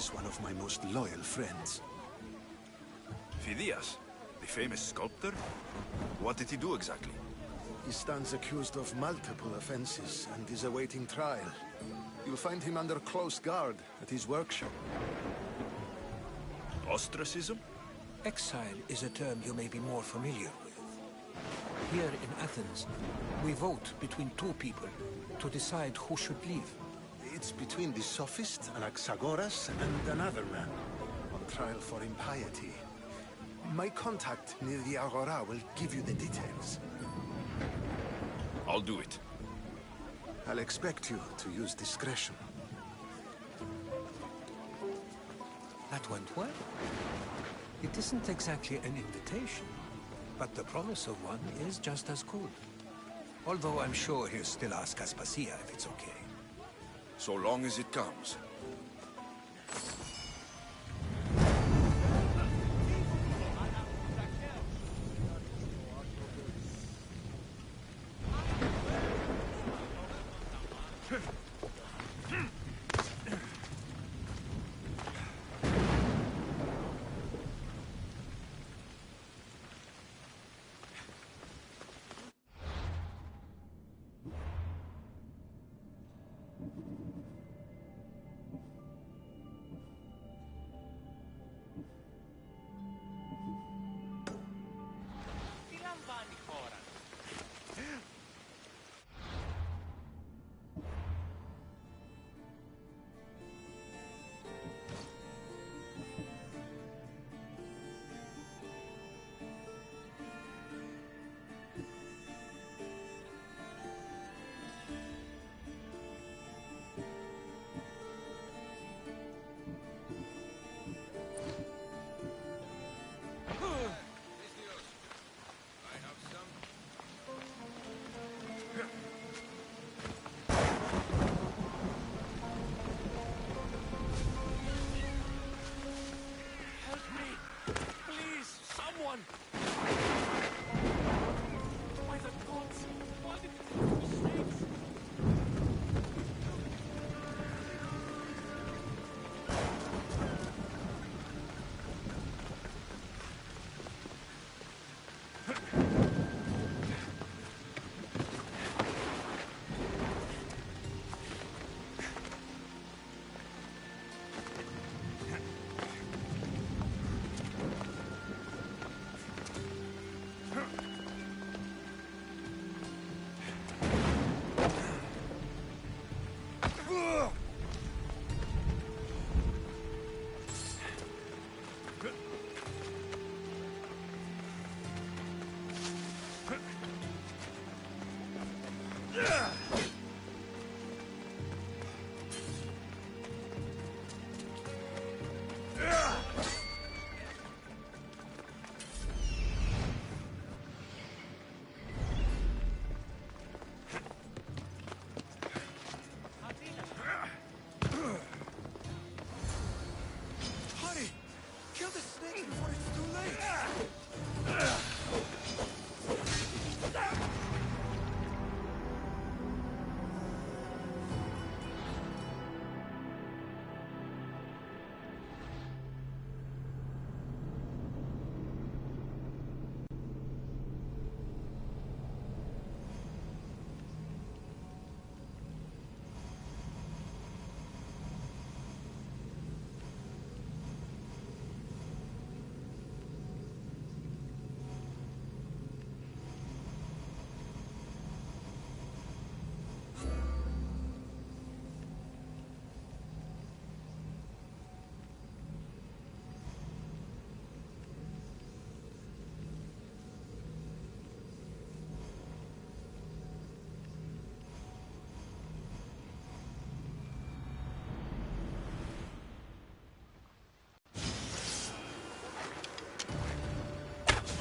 Phidias, one of my most loyal friends. Phidias? The famous sculptor? What did he do exactly? He stands accused of multiple offenses and is awaiting trial. You'll find him under close guard at his workshop. Ostracism? Exile is a term you may be more familiar with. Here in Athens, we vote between two people to decide who should leave. It's between the sophist, Anaxagoras, and another man, on trial for impiety. My contact near the Agora will give you the details. I'll do it. I'll expect you to use discretion. That went well. It isn't exactly an invitation, but the promise of one is just as good. Although I'm sure he'll still ask Aspasia if it's okay. So long as it comes.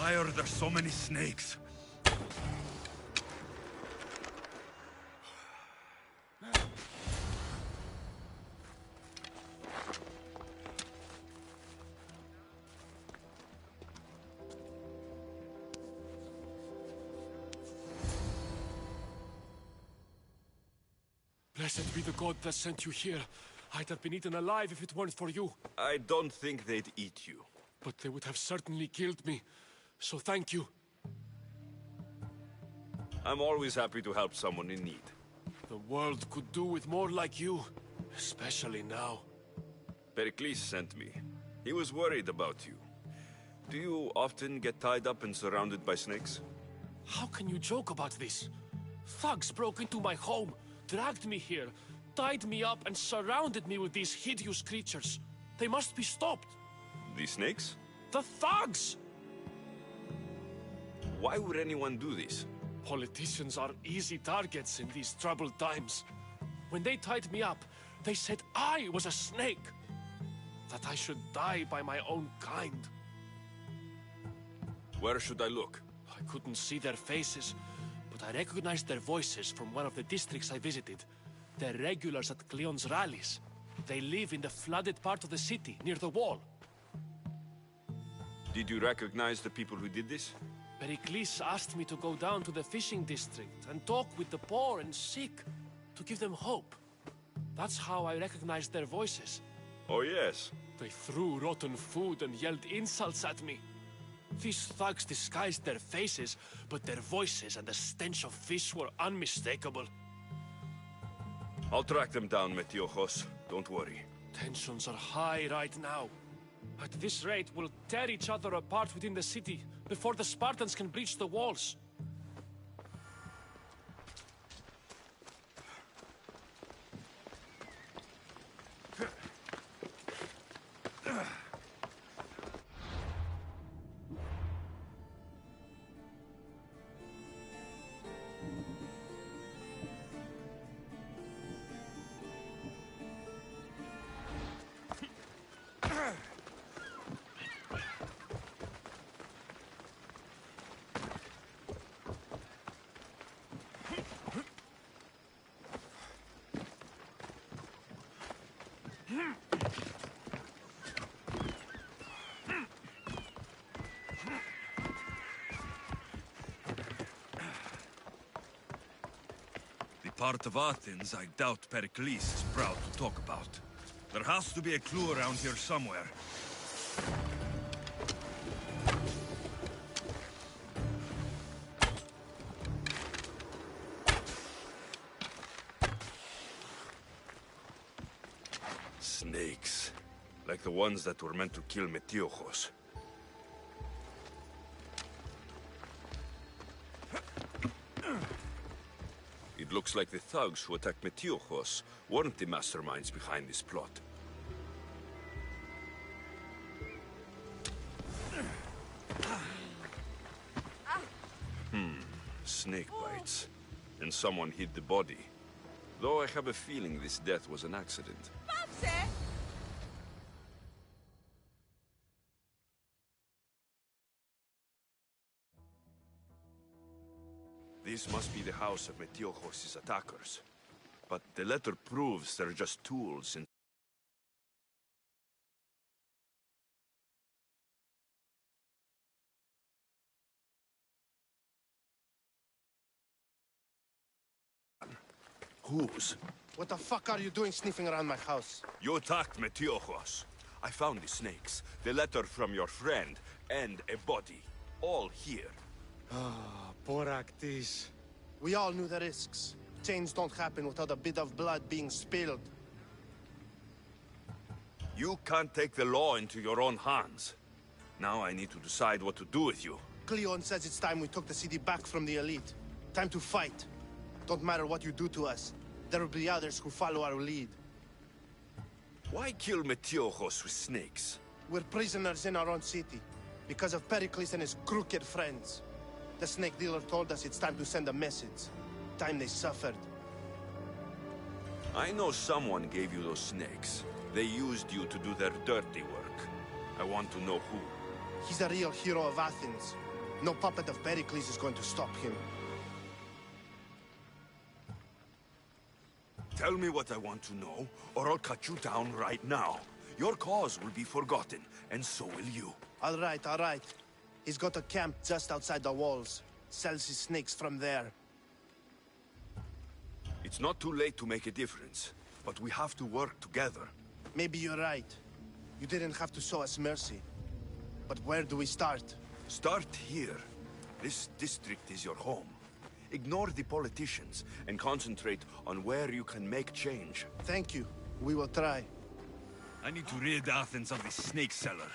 Why are there so many snakes? Blessed be the god that sent you here. I'd have been eaten alive if it weren't for you. I don't think they'd eat you. But they would have certainly killed me. So thank you. I'm always happy to help someone in need. The world could do with more like you. Especially now. Pericles sent me. He was worried about you. Do you often get tied up and surrounded by snakes? How can you joke about this? Thugs broke into my home, dragged me here, tied me up and surrounded me with these hideous creatures. They must be stopped. The snakes? The thugs! Why would anyone do this? Politicians are easy targets in these troubled times. When they tied me up, they said I was a snake. That I should die by my own kind. Where should I look? I couldn't see their faces, but I recognized their voices from one of the districts I visited. They're regulars at Cleon's rallies. They live in the flooded part of the city, near the wall. Did you recognize the people who did this? Pericles asked me to go down to the fishing district and talk with the poor and sick, to give them hope. That's how I recognized their voices. Oh yes. They threw rotten food and yelled insults at me. These thugs disguised their faces, but their voices and the stench of fish were unmistakable. I'll track them down, Metiojos. Don't worry. Tensions are high right now. At this rate, we'll tear each other apart within the city before the Spartans can breach the walls. The part of Athens I doubt Pericles is proud to talk about. There has to be a clue around here somewhere. Snakes. Like the ones that were meant to kill Metiojos. It looks like the thugs who attacked Metiojos weren't the masterminds behind this plot. Snake bites. And someone hid the body. Though I have a feeling this death was an accident. This must be the house of Metiojos' attackers. But the letter proves they're just tools in... Whose? What the fuck are you doing sniffing around my house? You attacked Metiojos. I found the snakes, the letter from your friend, and a body. All here. Poor Actis. We all knew the risks. Change don't happen without a bit of blood being spilled. You can't take the law into your own hands. Now I need to decide what to do with you. Cleon says it's time we took the city back from the elite. Time to fight. Don't matter what you do to us. There will be others who follow our lead. Why kill Metiojos with snakes? We're prisoners in our own city. Because of Pericles and his crooked friends. The snake dealer told us it's time to send a message. Time they suffered. I know someone gave you those snakes. They used you to do their dirty work. I want to know who. He's a real hero of Athens. No puppet of Pericles is going to stop him. Tell me what I want to know, or I'll cut you down right now. Your cause will be forgotten, and so will you. All right. He's got a camp just outside the walls. Sells his snakes from there. It's not too late to make a difference. but we have to work together. Maybe you're right. You didn't have to show us mercy. But where do we start? Start here. This district is your home. Ignore the politicians and concentrate on where you can make change. Thank you. We will try. I need to rid Athens of this snake seller.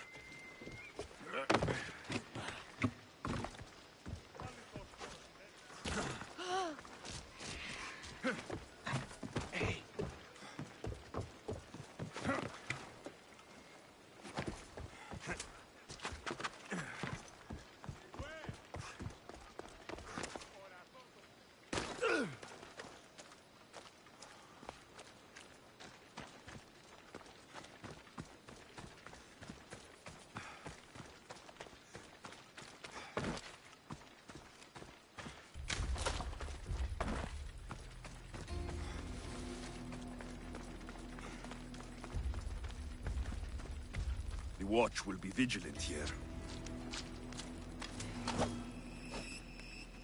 The watch will be vigilant here.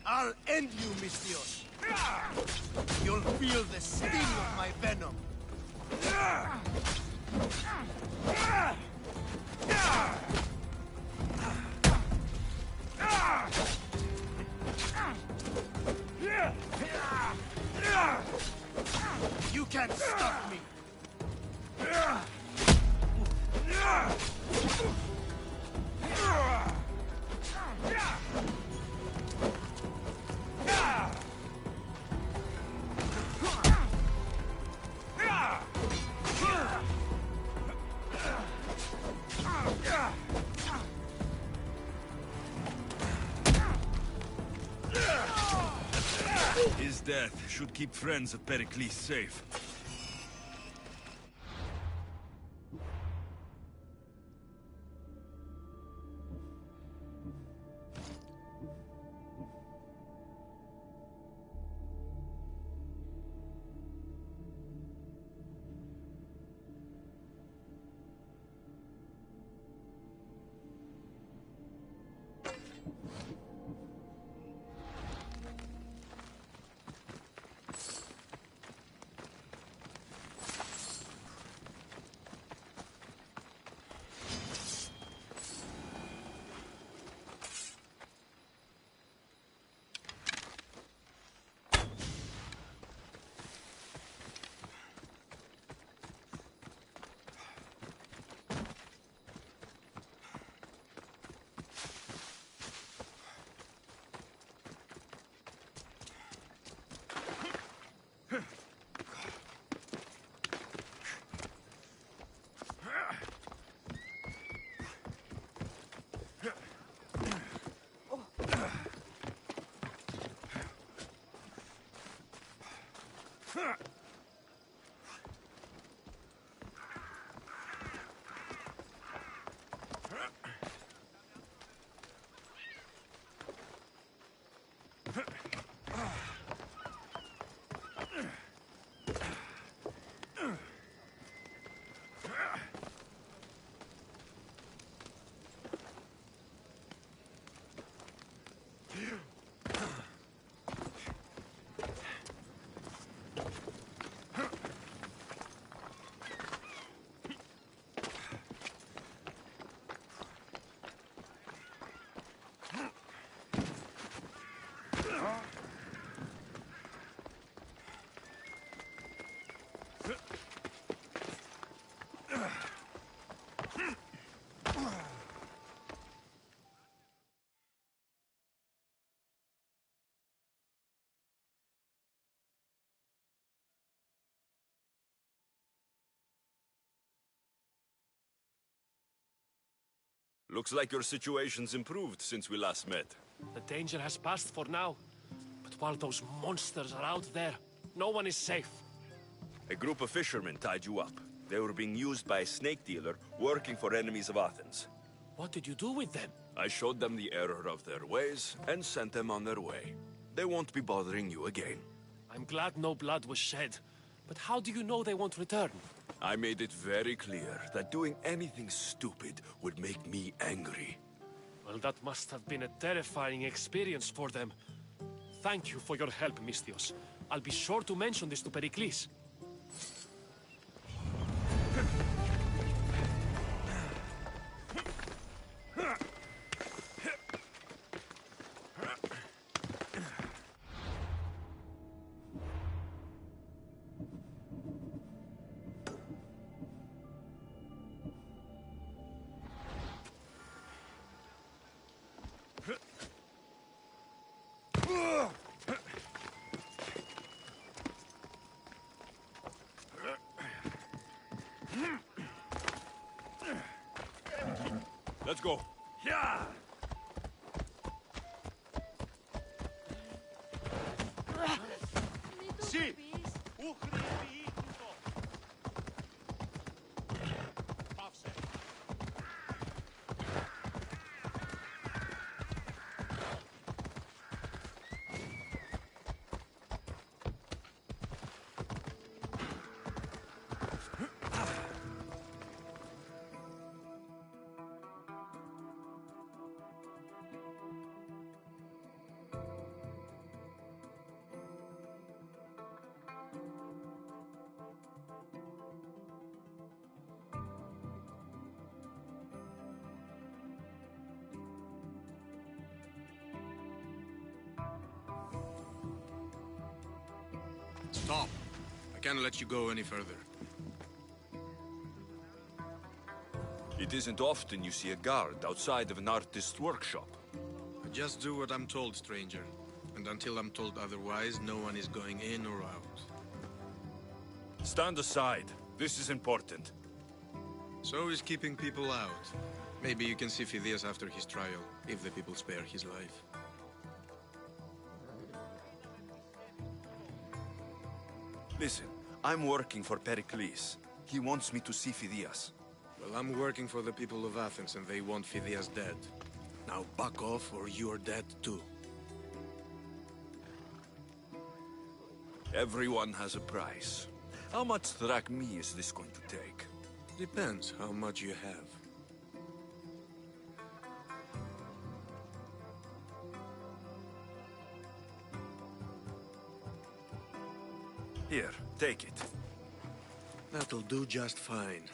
I'll end you, Misthios. You'll feel the sting of my venom. You can't stop me. His death should keep friends of Pericles safe. Looks like your situation's improved since we last met. The danger has passed for now. But while those monsters are out there, no one is safe. A group of fishermen tied you up. They were being used by a snake dealer working for enemies of Athens. What did you do with them? I showed them the error of their ways and sent them on their way. They won't be bothering you again. I'm glad no blood was shed. But how do you know they won't return? I made it very clear that doing anything stupid would make me angry. Well, that must have been a terrifying experience for them. Thank you for your help, Misthios. I'll be sure to mention this to Pericles. Let's go. Yeah! Sì! Stop. I can't let you go any further. It isn't often you see a guard outside of an artist's workshop. I just do what I'm told, stranger. And until I'm told otherwise, no one is going in or out. Stand aside. This is important. So is keeping people out. Maybe you can see Phidias after his trial, if the people spare his life. Listen, I'm working for Pericles. He wants me to see Phidias. Well, I'm working for the people of Athens, and they want Phidias dead. Now back off, or you're dead too. Everyone has a price. How much drachmae is this going to take? Depends how much you have. Here, take it. That'll do just fine.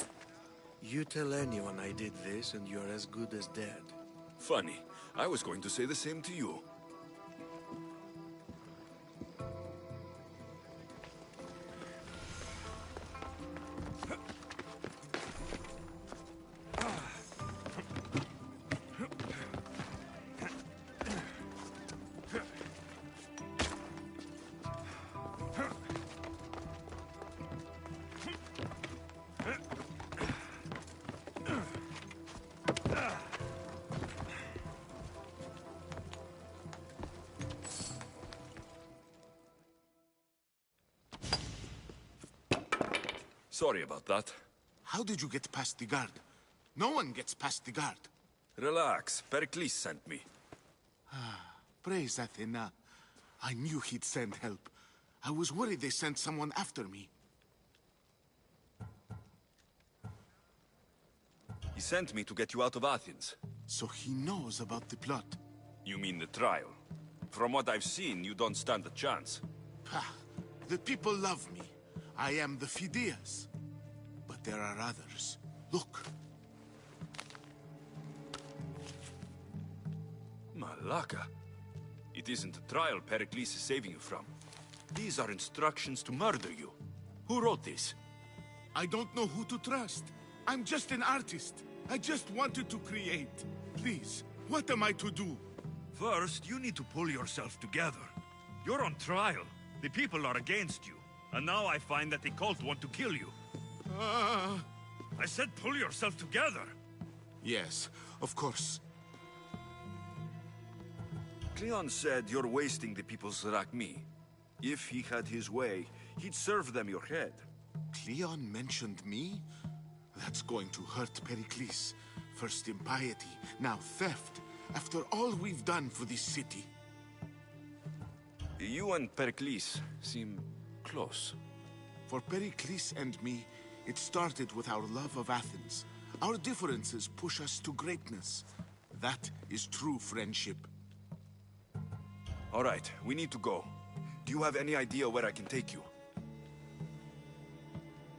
You tell anyone I did this, and you're as good as dead. Funny. I was going to say the same to you. Sorry about that. How did you get past the guard? No one gets past the guard. Relax. Pericles sent me. Praise Athena. I knew he'd send help. I was worried they sent someone after me. He sent me to get you out of Athens. So he knows about the plot. You mean the trial? From what I've seen, you don't stand a chance. Pah, the people love me. I am the Phidias. But there are others. Look. Malaka. It isn't a trial Pericles is saving you from. These are instructions to murder you. Who wrote this? I don't know who to trust. I'm just an artist. I just wanted to create. Please, what am I to do? First, you need to pull yourself together. You're on trial. The people are against you. And now I find that the cult want to kill you. I said pull yourself together. Yes, of course. Cleon said you're wasting the people's drachmae. If he had his way, he'd serve them your head. Cleon mentioned me? That's going to hurt Pericles. First impiety, now theft. After all we've done for this city. You and Pericles seem close. For Pericles and me, it started with our love of Athens. Our differences push us to greatness. That is true friendship. All right, we need to go. Do you have any idea where I can take you?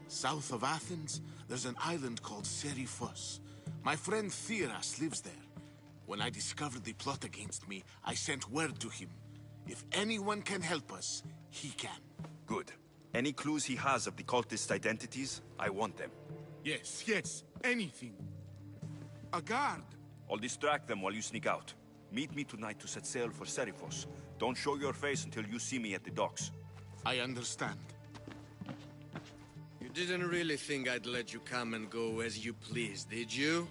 South of Athens, there's an island called Seriphos. My friend Theras lives there. When I discovered the plot against me, I sent word to him. If anyone can help us, he can. Good. Any clues he has of the cultists' identities, I want them. Yes, anything. A guard. I'll distract them while you sneak out. Meet me tonight to set sail for Seriphos. Don't show your face until you see me at the docks. I understand. You didn't really think I'd let you come and go as you please, did you?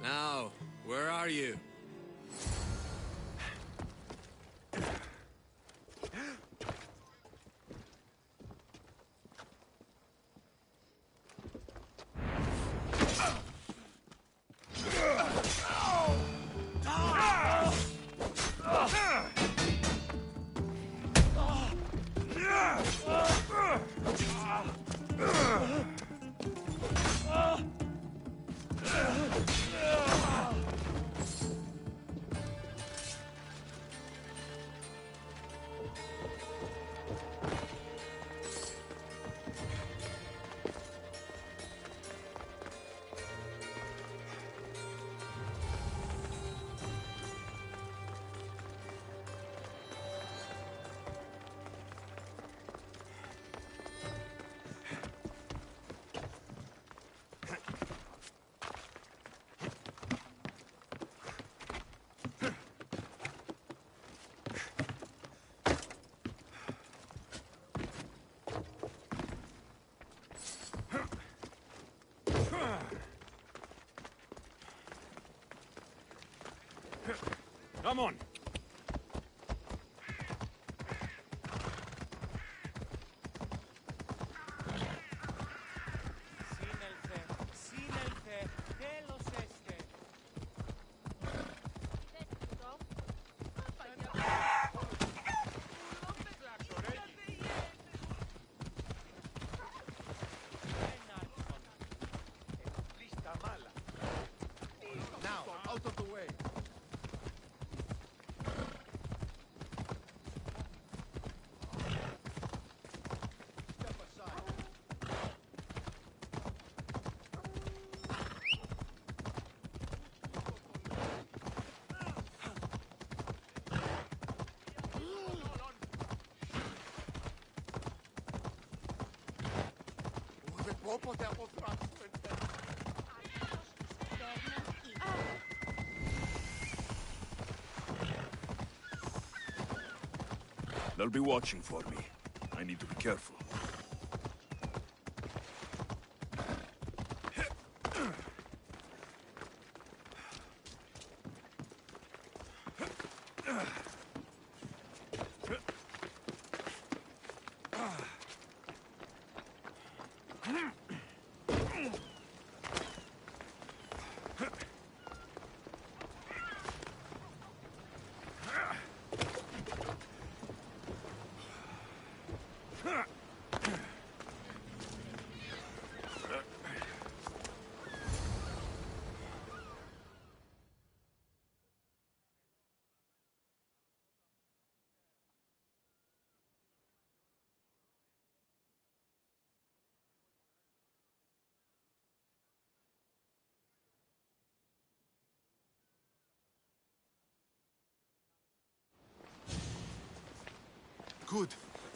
Now, where are you? Come on. Now, out of the way. They'll be watching for me. I need to be careful. Good.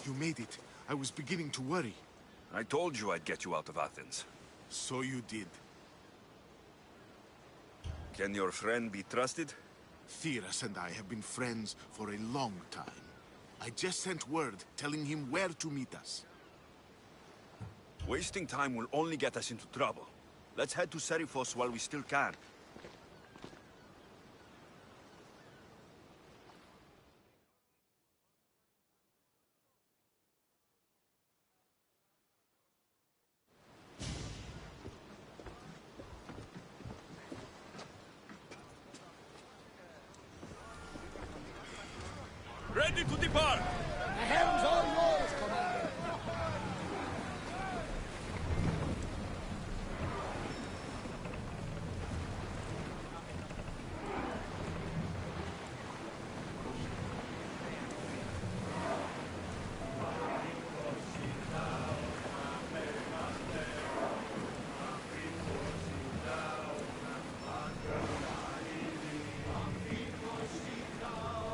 You made it. I was beginning to worry. I told you I'd get you out of Athens. So you did. Can your friend be trusted? Theras and I have been friends for a long time. I just sent word telling him where to meet us. Wasting time will only get us into trouble. Let's head to Serifos while we still can. Ready to depart! The helm's all yours, Commander.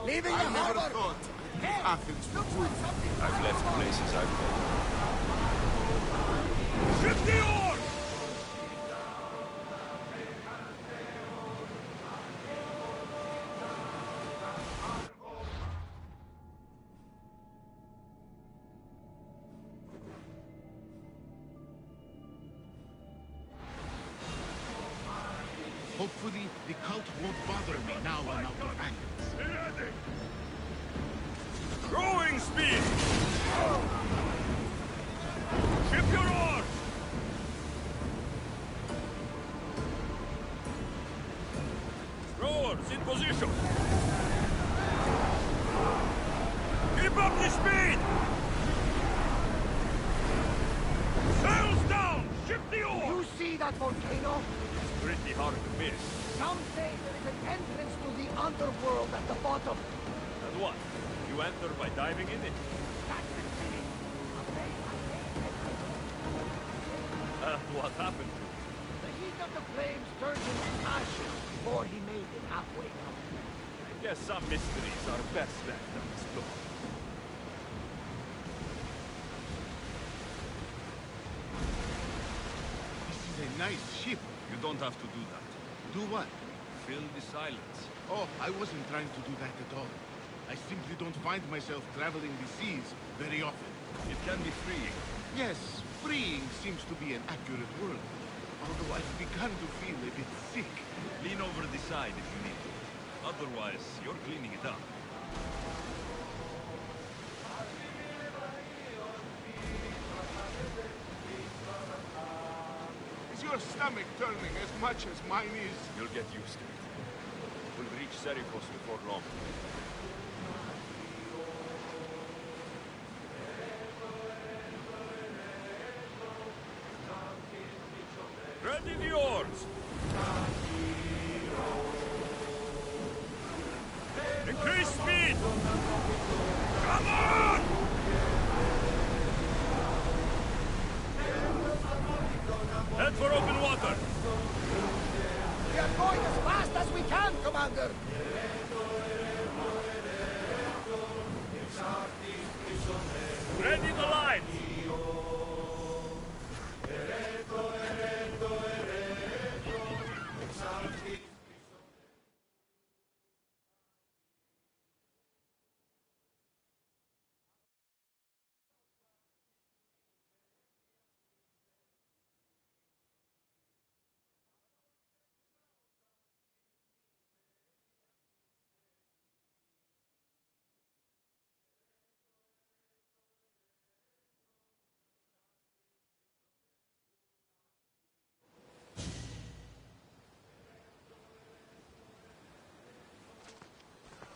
Leaving the I never harbor! thought Athens would. I've left places I've been. Ship the oars! Hopefully, the cult won't bother me now I'm out of Athens. Rowing speed! Ship your oars! Rowers in position! Keep up the speed! Sails down! Ship the oars! You see that volcano? Pretty hard to miss. Some say there is an entrance to the underworld at the bottom. And what? You enter by diving in it? That's the city. And what happened to it? The heat of the flames turned him to ashes before he made it halfway up. I guess some mysteries are best left unexplored. This is a nice ship. You don't have to do that. Do what? Fill the silence. Oh, I wasn't trying to do that at all. I simply don't find myself traveling the seas very often. It can be freeing. Yes, freeing seems to be an accurate word. Although I've begun to feel a bit sick. Lean over the side if you need to. Otherwise, you're cleaning it up. Is your stomach turning as much as mine is? You'll get used to it. We'll reach Serifos before long. Ready the oars! Increase speed! Come on! Head for open water! We are going as fast as we can, Commander! Ready the line!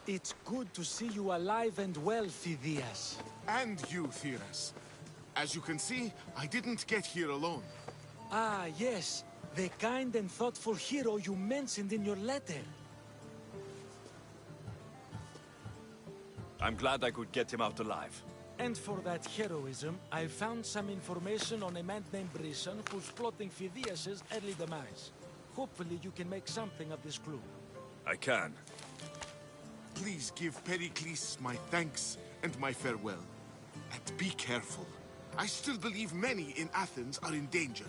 It's good to see you alive and well, Phidias. And you, Theras. As you can see, I didn't get here alone. Ah, yes. The kind and thoughtful hero you mentioned in your letter. I'm glad I could get him out alive. And for that heroism, I found some information on a man named Brisson who's plotting Phidias' early demise. Hopefully you can make something of this clue. I can. Please give Pericles my thanks and my farewell. And be careful. I still believe many in Athens are in danger.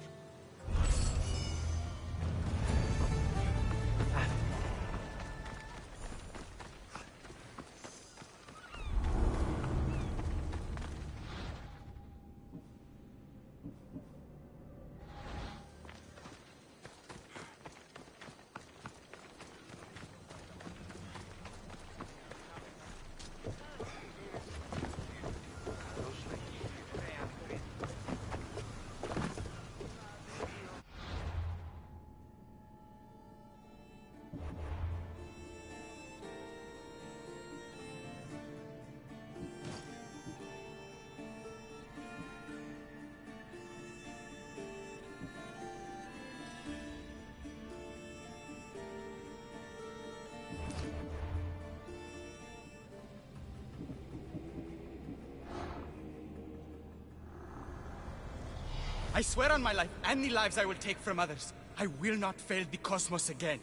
I swear on my life and the lives I will take from others, I will not fail the cosmos again.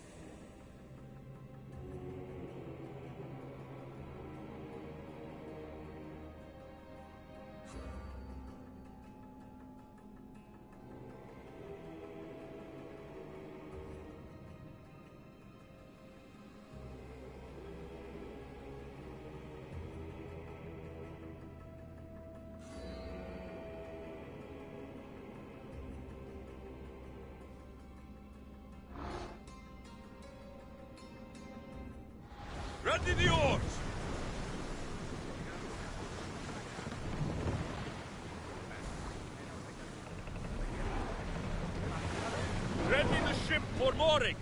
Ready the oars! Ready the ship for mooring!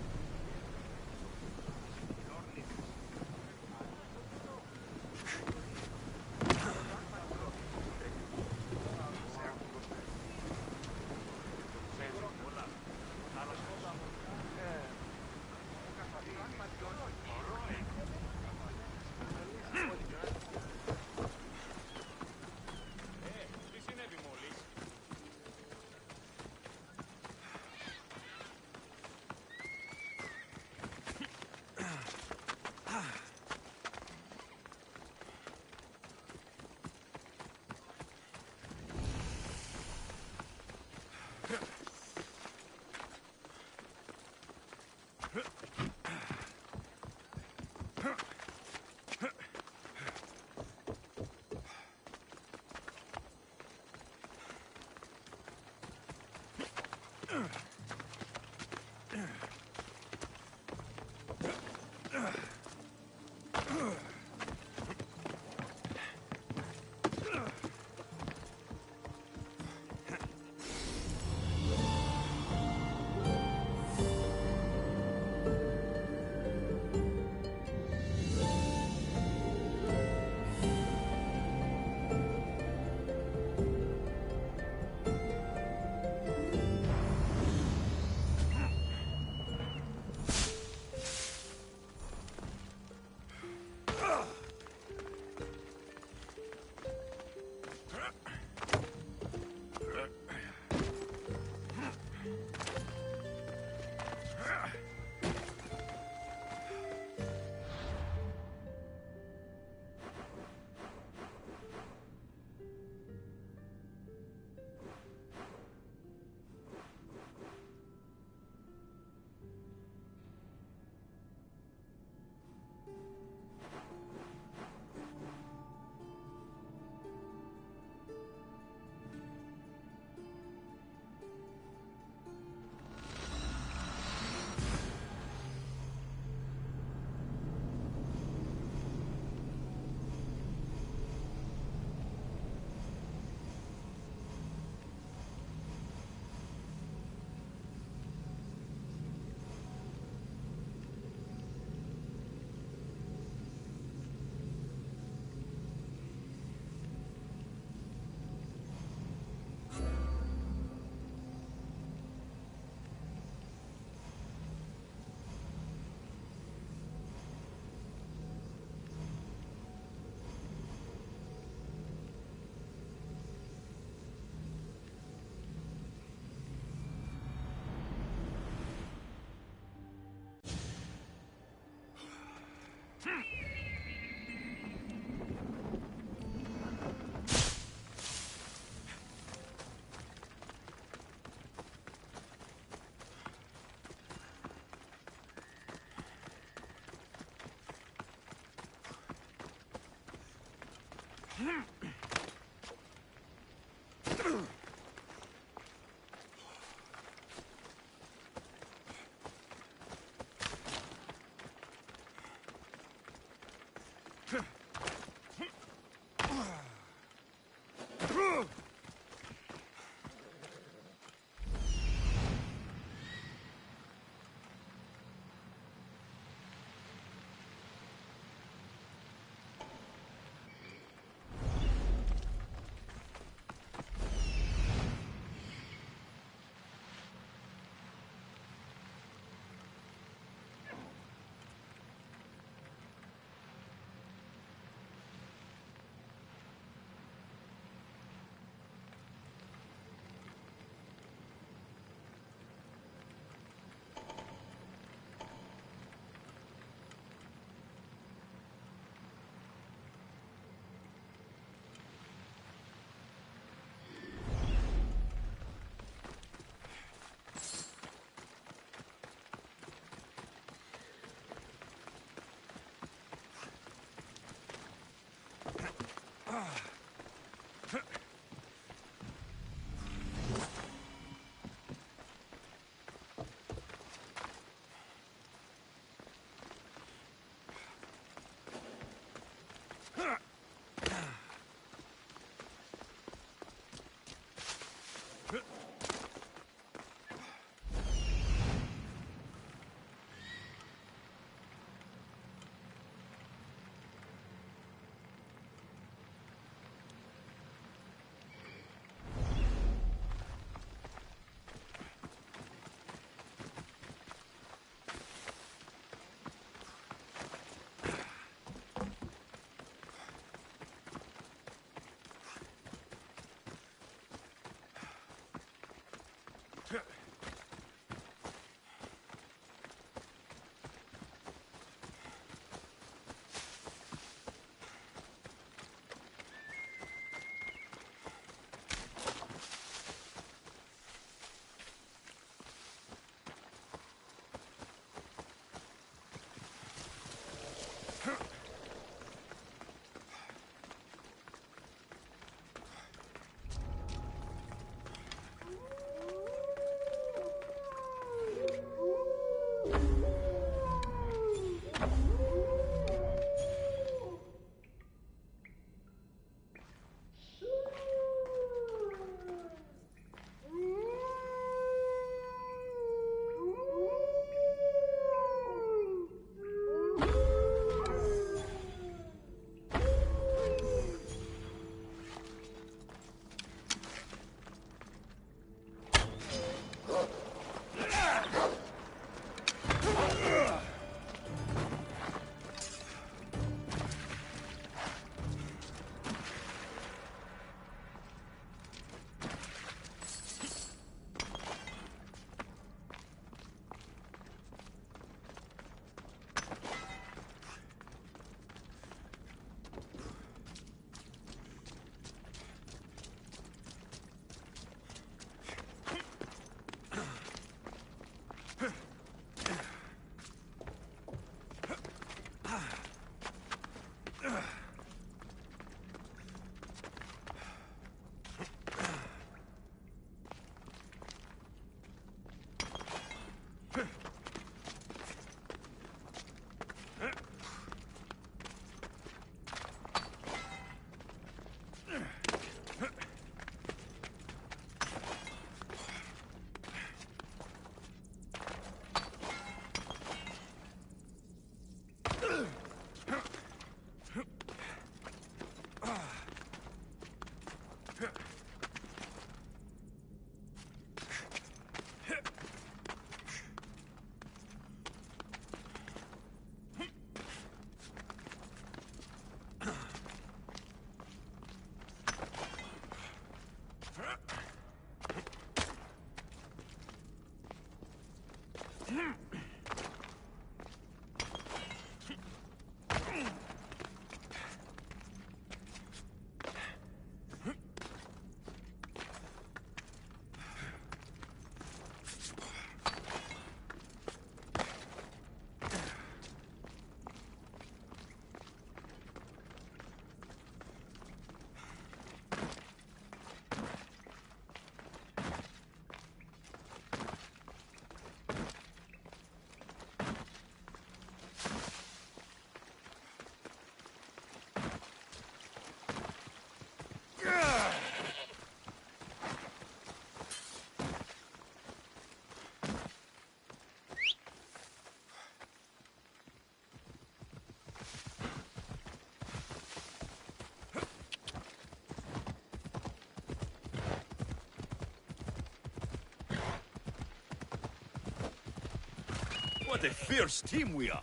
What a fierce team we are!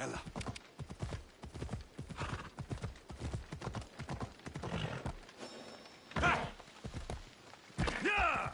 Ella. Yeah!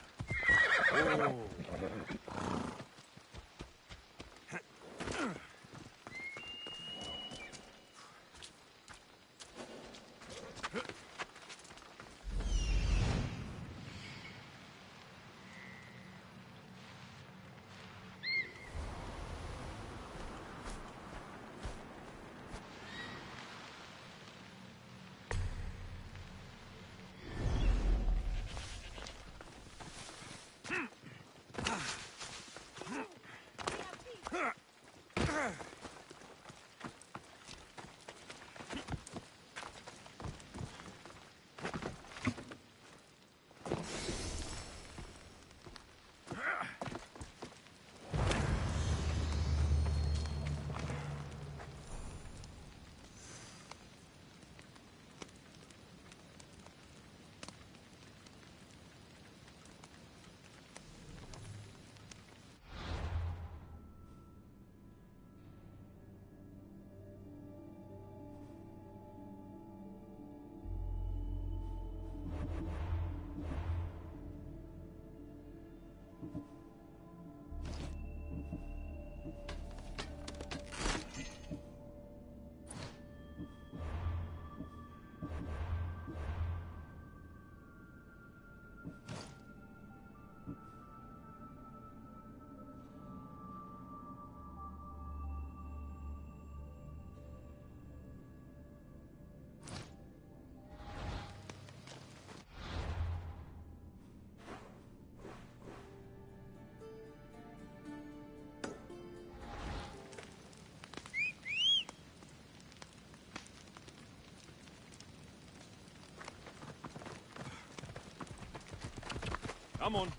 Come on.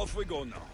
Off we go now.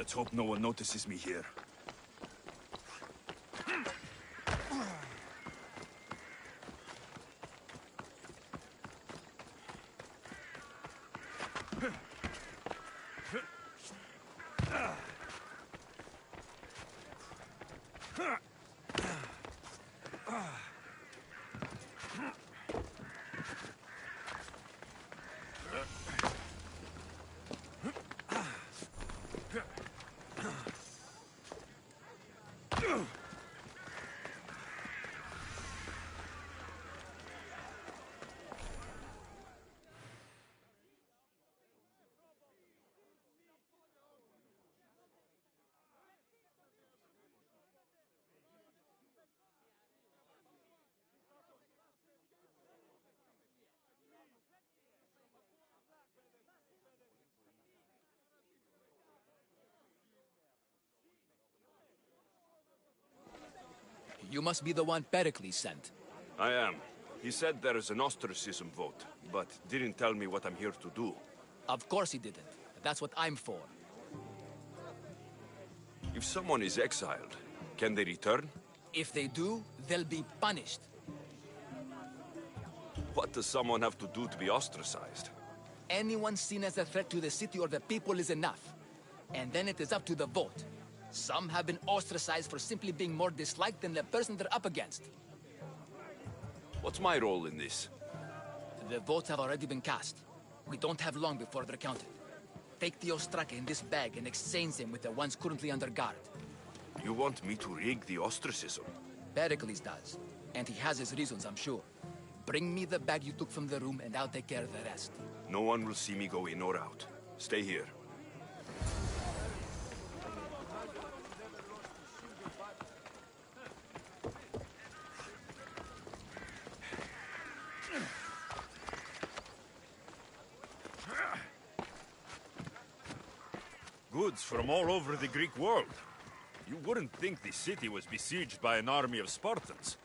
Let's hope no one notices me here. You must be the one Pericles sent. I am. He said there is an ostracism vote, but didn't tell me what I'm here to do. Of course he didn't. That's what I'm for. If someone is exiled, can they return? If they do, they'll be punished. What does someone have to do to be ostracized? Anyone seen as a threat to the city or the people is enough. And then it is up to the vote. Some have been ostracized for simply being more disliked than the person they're up against. What's my role in this? The votes have already been cast. We don't have long before they're counted. Take the Ostraka in this bag and exchange them with the ones currently under guard. You want me to rig the ostracism? Pericles does. And he has his reasons, I'm sure. Bring me the bag you took from the room and I'll take care of the rest. No one will see me go in or out. Stay here. Goods from all over the Greek world. You wouldn't think the city was besieged by an army of Spartans.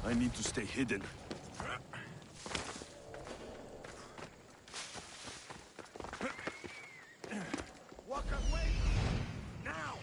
I need to stay hidden. Walk away! Now!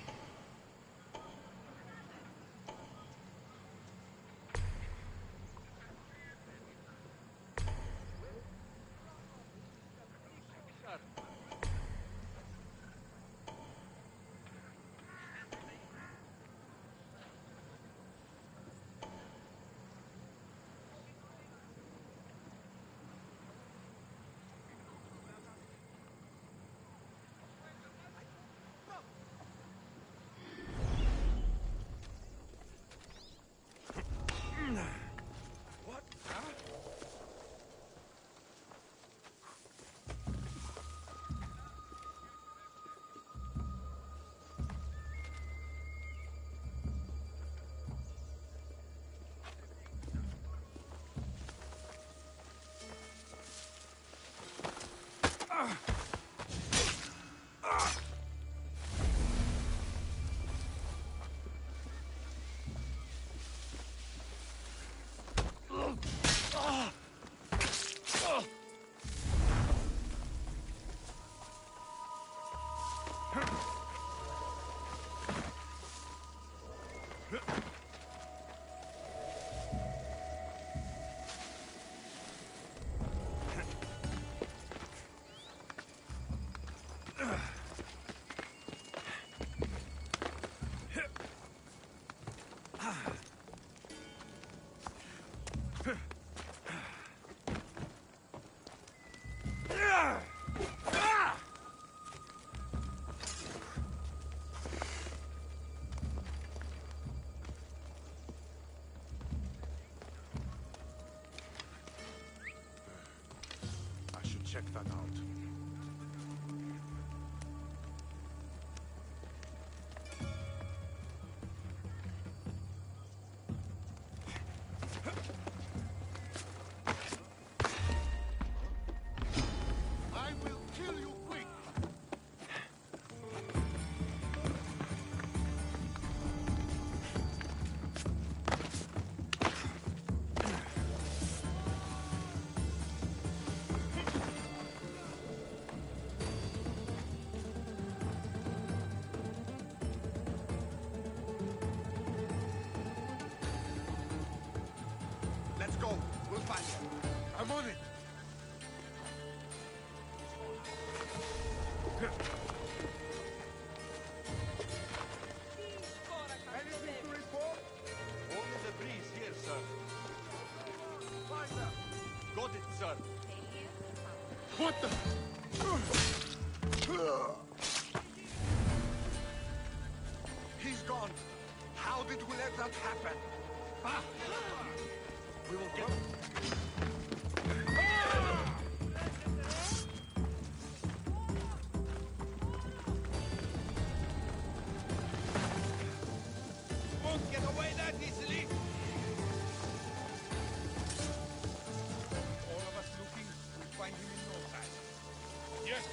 I should check that out. I will I'm on it. Anything to report? Only the breeze here, sir. Got it, sir. What the? He's gone. How did we let that happen? We will get... Won't get away that easily. All of us looking, we'll find him in no time. Yes.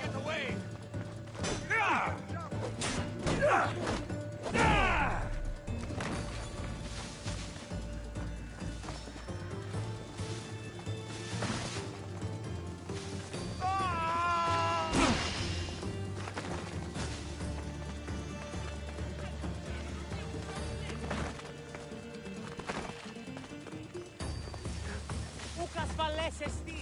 Get away! Ούκας βαλές εστί.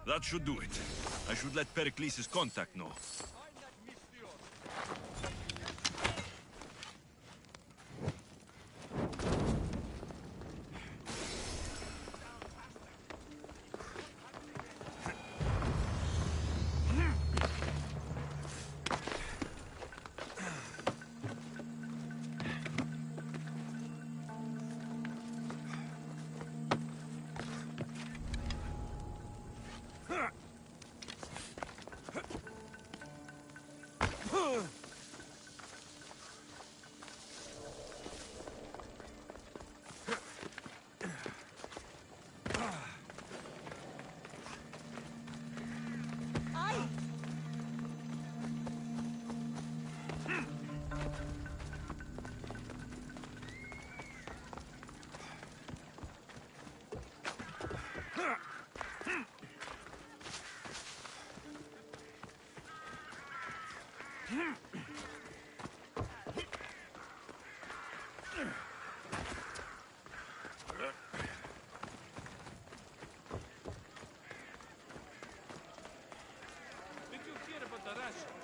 That should do it. I should let Pericles' contact know. Did you hear about the Russians?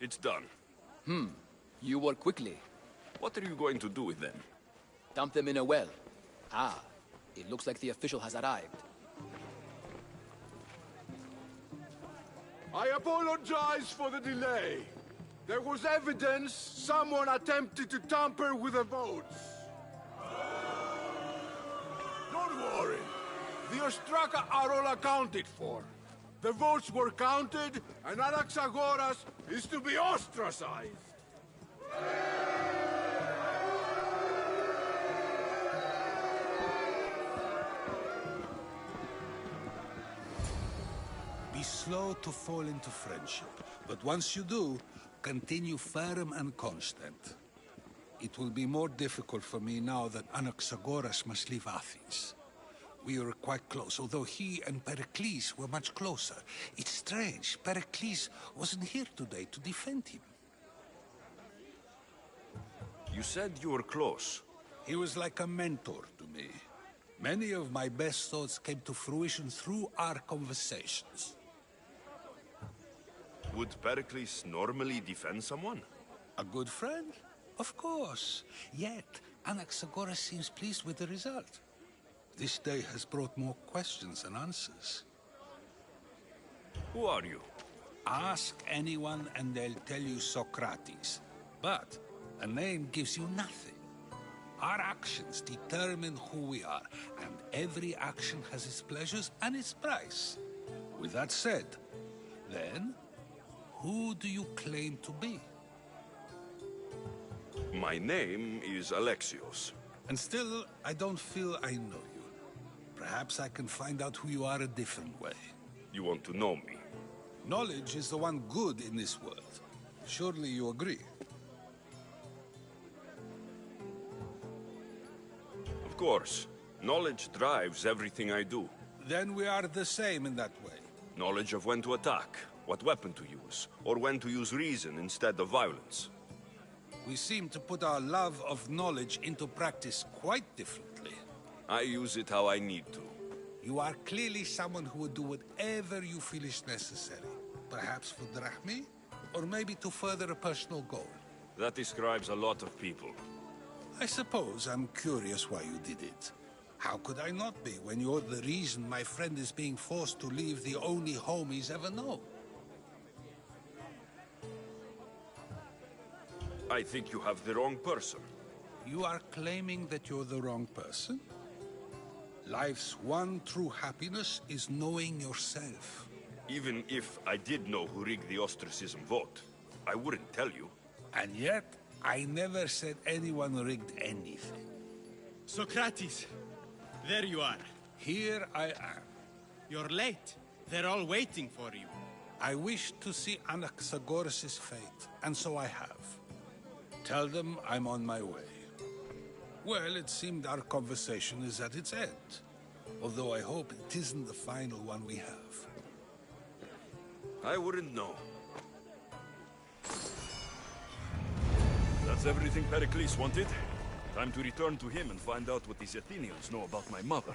It's done. You work quickly. What are you going to do with them? Dump them in a well. Ah, it looks like the official has arrived. I apologize for the delay. There was evidence someone attempted to tamper with the votes. Don't worry. The Ostraka are all accounted for. The votes were counted, and Anaxagoras is to be ostracized. Be slow to fall into friendship, but once you do, continue firm and constant. It will be more difficult for me now that Anaxagoras must leave Athens. We were quite close, although he and Pericles were much closer. It's strange, Pericles wasn't here today to defend him. You said you were close. He was like a mentor to me. Many of my best thoughts came to fruition through our conversations. Would Pericles normally defend someone? A good friend? Of course. Yet, Anaxagoras seems pleased with the result. This day has brought more questions than answers. Who are you? Ask anyone and they'll tell you Socrates. But a name gives you nothing. Our actions determine who we are, and every action has its pleasures and its price. With that said, then, who do you claim to be? My name is Alexios. And still, I don't feel I know you. Perhaps I can find out who you are a different way. You want to know me? Knowledge is the one good in this world. Surely you agree? Of course. Knowledge drives everything I do. Then we are the same in that way. Knowledge of when to attack, what weapon to use, or when to use reason instead of violence. We seem to put our love of knowledge into practice quite differently. I use it how I need to. You are clearly someone who would do whatever you feel is necessary. Perhaps for drachmi, or maybe to further a personal goal. That describes a lot of people. I suppose I'm curious why you did it. How could I not be when you're the reason my friend is being forced to leave the only home he's ever known? I think you have the wrong person. You are claiming that you're the wrong person? Life's one true happiness is knowing yourself. Even if I did know who rigged the ostracism vote, I wouldn't tell you. And yet, I never said anyone rigged anything. Socrates, there you are. Here I am. You're late. They're all waiting for you. I wish to see Anaxagoras' fate, and so I have. Tell them I'm on my way. Well, it seemed our conversation is at its end. Although I hope it isn't the final one we have. I wouldn't know. That's everything Pericles wanted. Time to return to him and find out what these Athenians know about my mother.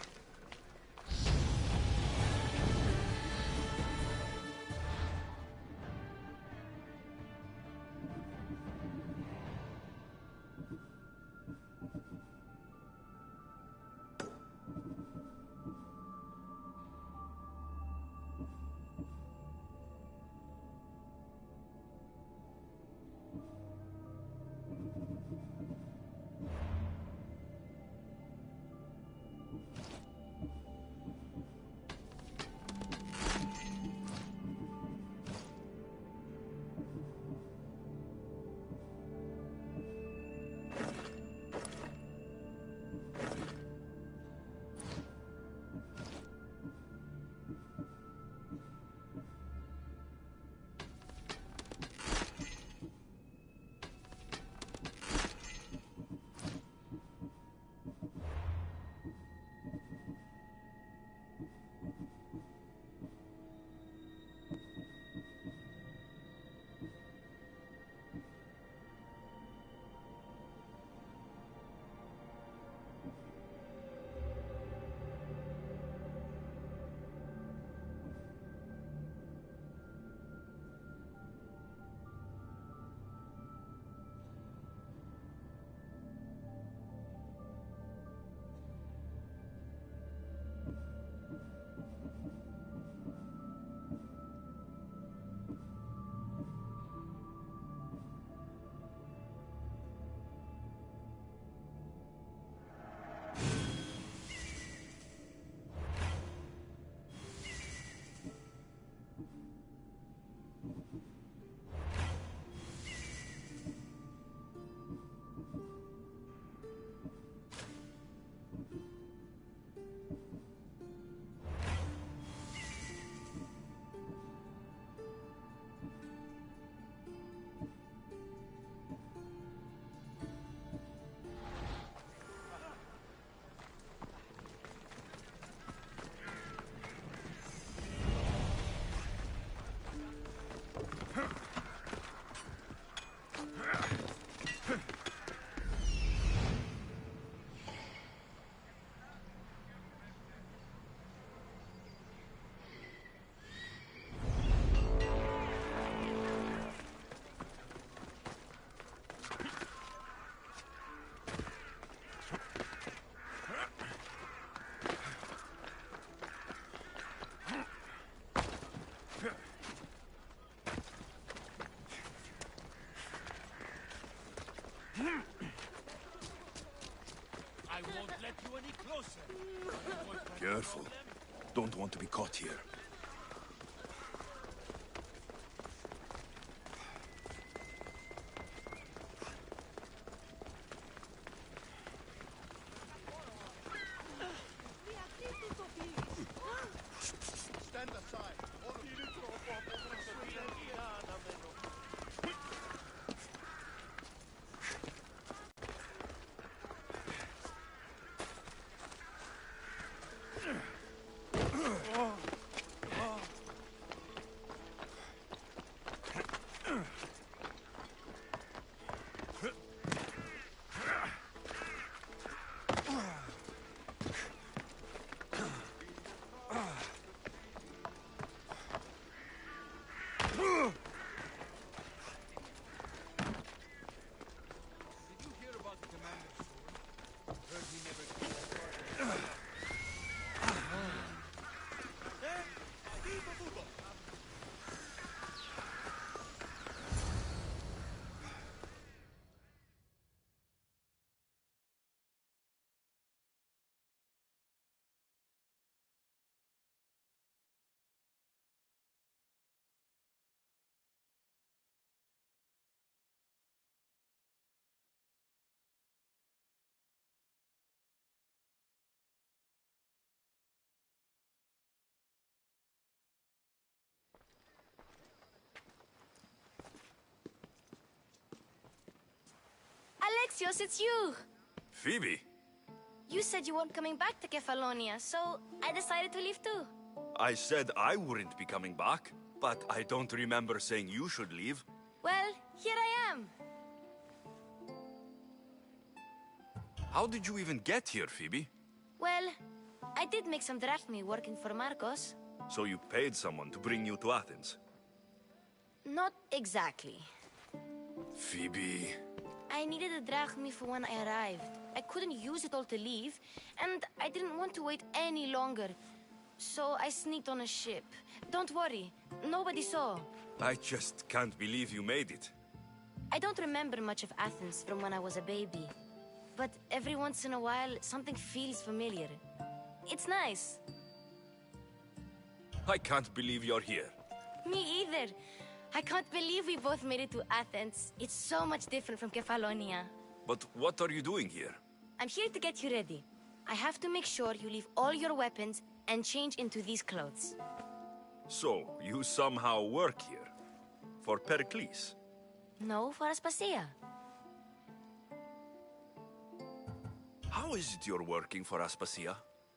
I won't let you any closer. Careful. Don't want to be caught here. Stand aside. Alexios, it's you! Phoebe? You said you weren't coming back to Kefalonia, so I decided to leave too. I said I wouldn't be coming back, but I don't remember saying you should leave. Well, here I am. How did you even get here, Phoebe? Well, I did make some drachmi working for Marcos. So you paid someone to bring you to Athens? Not exactly. Phoebe... I needed a drachmi for when I arrived. I couldn't use it all to leave, and I didn't want to wait any longer. So I sneaked on a ship. Don't worry, nobody saw. I just can't believe you made it. I don't remember much of Athens from when I was a baby. But every once in a while, something feels familiar. It's nice. I can't believe you're here. Me either. I can't believe we both made it to Athens. It's so much different from Kefalonia. But what are you doing here? I'm here to get you ready. I have to make sure you leave all your weapons and change into these clothes. So, you somehow work here? For Pericles? No, for Aspasia. How is it you're working for Aspasia?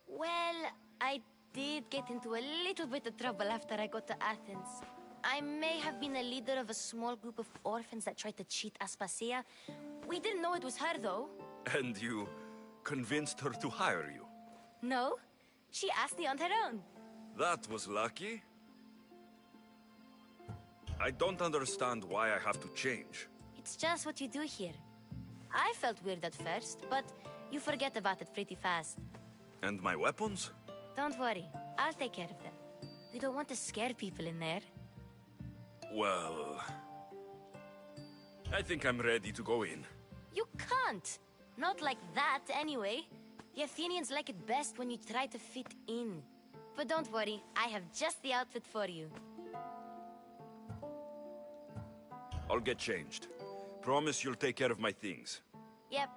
Well, I did get into a little bit of trouble after I got to Athens. I may have been a leader of a small group of orphans that tried to cheat Aspasia. We didn't know it was her, though. And you convinced her to hire you? No, she asked me on her own. That was lucky. I don't understand why I have to change. It's just what you do here. I felt weird at first, but you forget about it pretty fast. And my weapons? Don't worry, I'll take care of them. We don't want to scare people in there. Well... I think I'm ready to go in. You can't! Not like that, anyway. The Athenians like it best when you try to fit in. But don't worry, I have just the outfit for you. I'll get changed. Promise you'll take care of my things. Yep.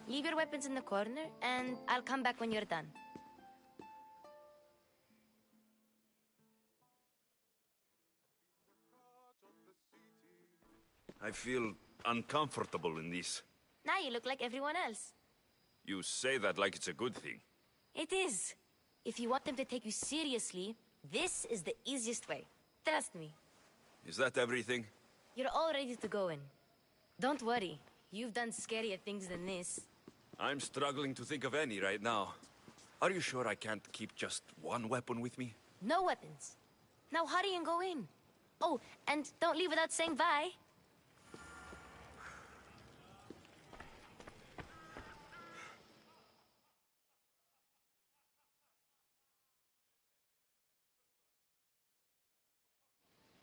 Leave your weapons in the corner, and I'll come back when you're done. I feel uncomfortable in this. Now you look like everyone else. You say that like it's a good thing. It is. If you want them to take you seriously, this is the easiest way. Trust me. Is that everything? You're all ready to go in. Don't worry. You've done scarier things than this. I'm struggling to think of any right now. Are you sure I can't keep just one weapon with me? No weapons. Now hurry and go in. Oh, and don't leave without saying bye.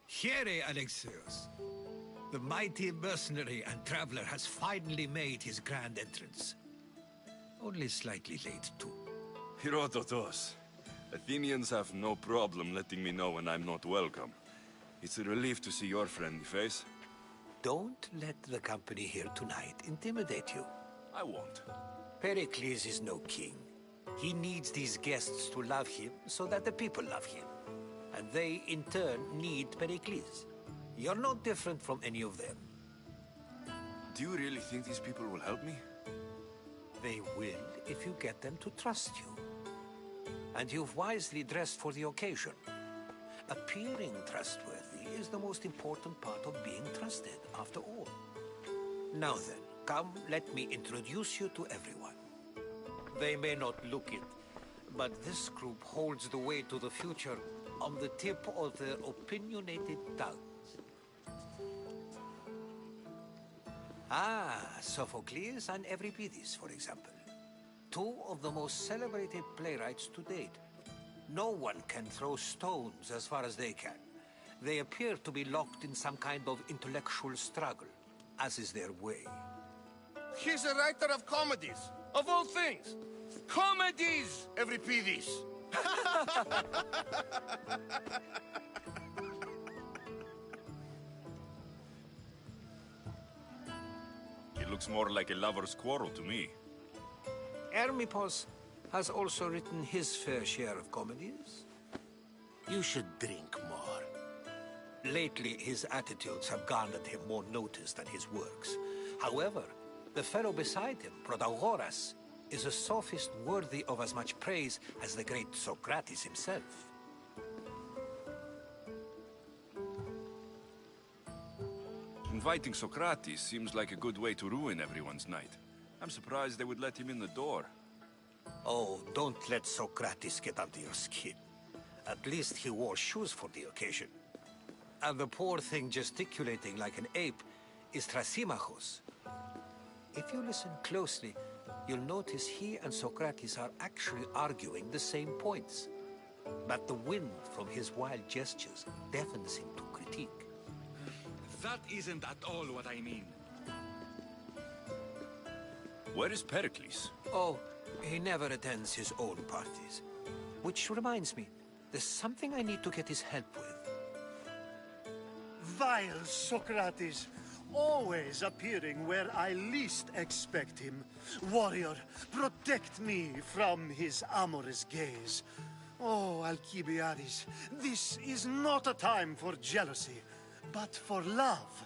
Here, Alexios. The mighty mercenary and traveler has finally made his grand entrance. Only slightly late, too. Herodotus. Athenians have no problem letting me know when I'm not welcome. It's a relief to see your friendly face. Don't let the company here tonight intimidate you. I won't. Pericles is no king. He needs these guests to love him so that the people love him. And they, in turn, need Pericles. You're no different from any of them. Do you really think these people will help me? They will if you get them to trust you. And you've wisely dressed for the occasion. Appearing trustworthy is the most important part of being trusted, after all. Now then, come, let me introduce you to everyone. They may not look it, but this group holds the way to the future on the tip of their opinionated tongues. Sophocles and Euripides, for example. Two of the most celebrated playwrights to date. No one can throw stones as far as they can. They appear to be locked in some kind of intellectual struggle, as is their way. He's a writer of comedies, of all things. Comedies, Euripides. It looks more like a lover's quarrel to me. Hermippos has also written his fair share of comedies. You should drink more. Lately, his attitudes have garnered him more notice than his works. However, the fellow beside him, Protagoras, is a sophist worthy of as much praise as the great Socrates himself. Inviting Socrates seems like a good way to ruin everyone's night. I'm surprised they would let him in the door. Oh, don't let Socrates get under your skin. At least he wore shoes for the occasion. And the poor thing gesticulating like an ape is Thrasymachos. If you listen closely, you'll notice he and Socrates are actually arguing the same points. But the wind from his wild gestures deafens him to critique. That isn't at all what I mean. Where is Pericles? Oh, he never attends his own parties. Which reminds me, there's something I need to get his help with. Vile Socrates, always appearing where I least expect him. Warrior, protect me from his amorous gaze. Oh, Alcibiades, this is not a time for jealousy, but for love.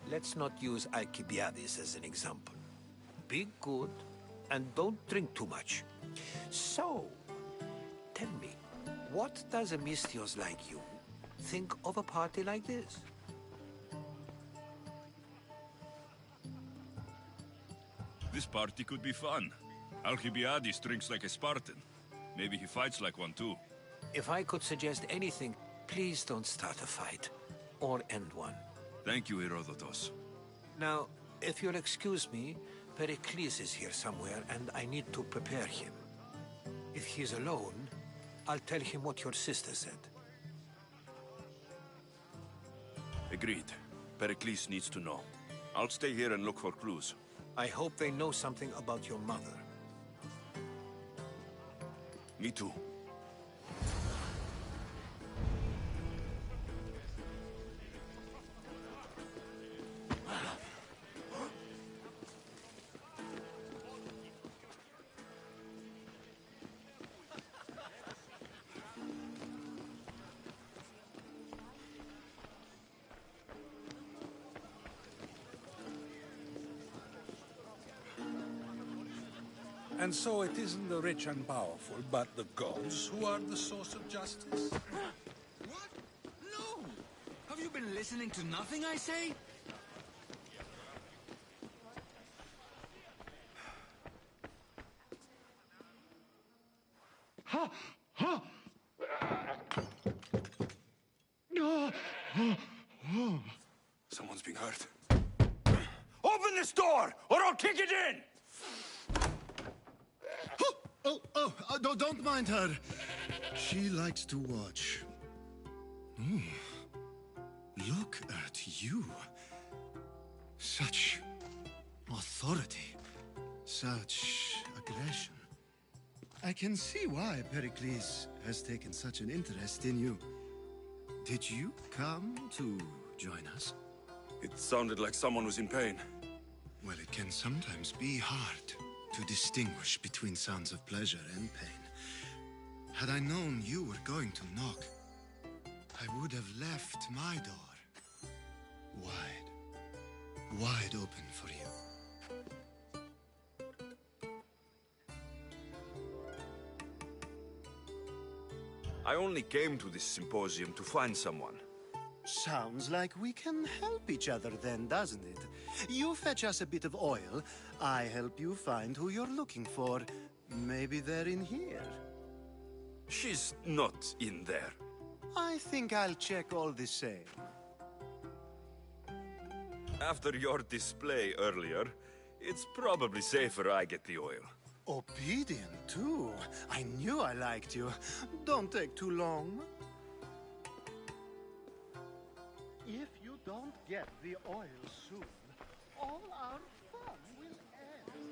Let's not use Alcibiades as an example. Be good, and don't drink too much. So, tell me, what does a Misthios like you think of a party like this? This party could be fun. Alcibiades drinks like a Spartan. Maybe he fights like one too. If I could suggest anything, please don't start a fight, or end one. Thank you, Herodotus. Now, if you'll excuse me, Pericles is here somewhere, and I need to prepare him. If he's alone, I'll tell him what your sister said. Agreed. Pericles needs to know. I'll stay here and look for clues. I hope they know something about your mother. Me too. And so it isn't the rich and powerful, but the gods who are the source of justice? What? No! Have you been listening to nothing I say? Someone's being hurt. Open door, or I'll kick it in! Don't mind her. She likes to watch. Oh, look at you. Such authority. Such aggression. I can see why Pericles has taken such an interest in you. Did you come to join us? It sounded like someone was in pain. Well, it can sometimes be hard to distinguish between sounds of pleasure and pain. Had I known you were going to knock, I would have left my door wide open for you. I only came to this symposium to find someone. Sounds like we can help each other then, doesn't it? You fetch us a bit of oil, I help you find who you're looking for. Maybe they're in here. She's not in there. I think I'll check all the same. After your display earlier, it's probably safer I get the oil. Obedient, too. I knew I liked you. Don't take too long. If you don't get the oil soon, all our fun will end.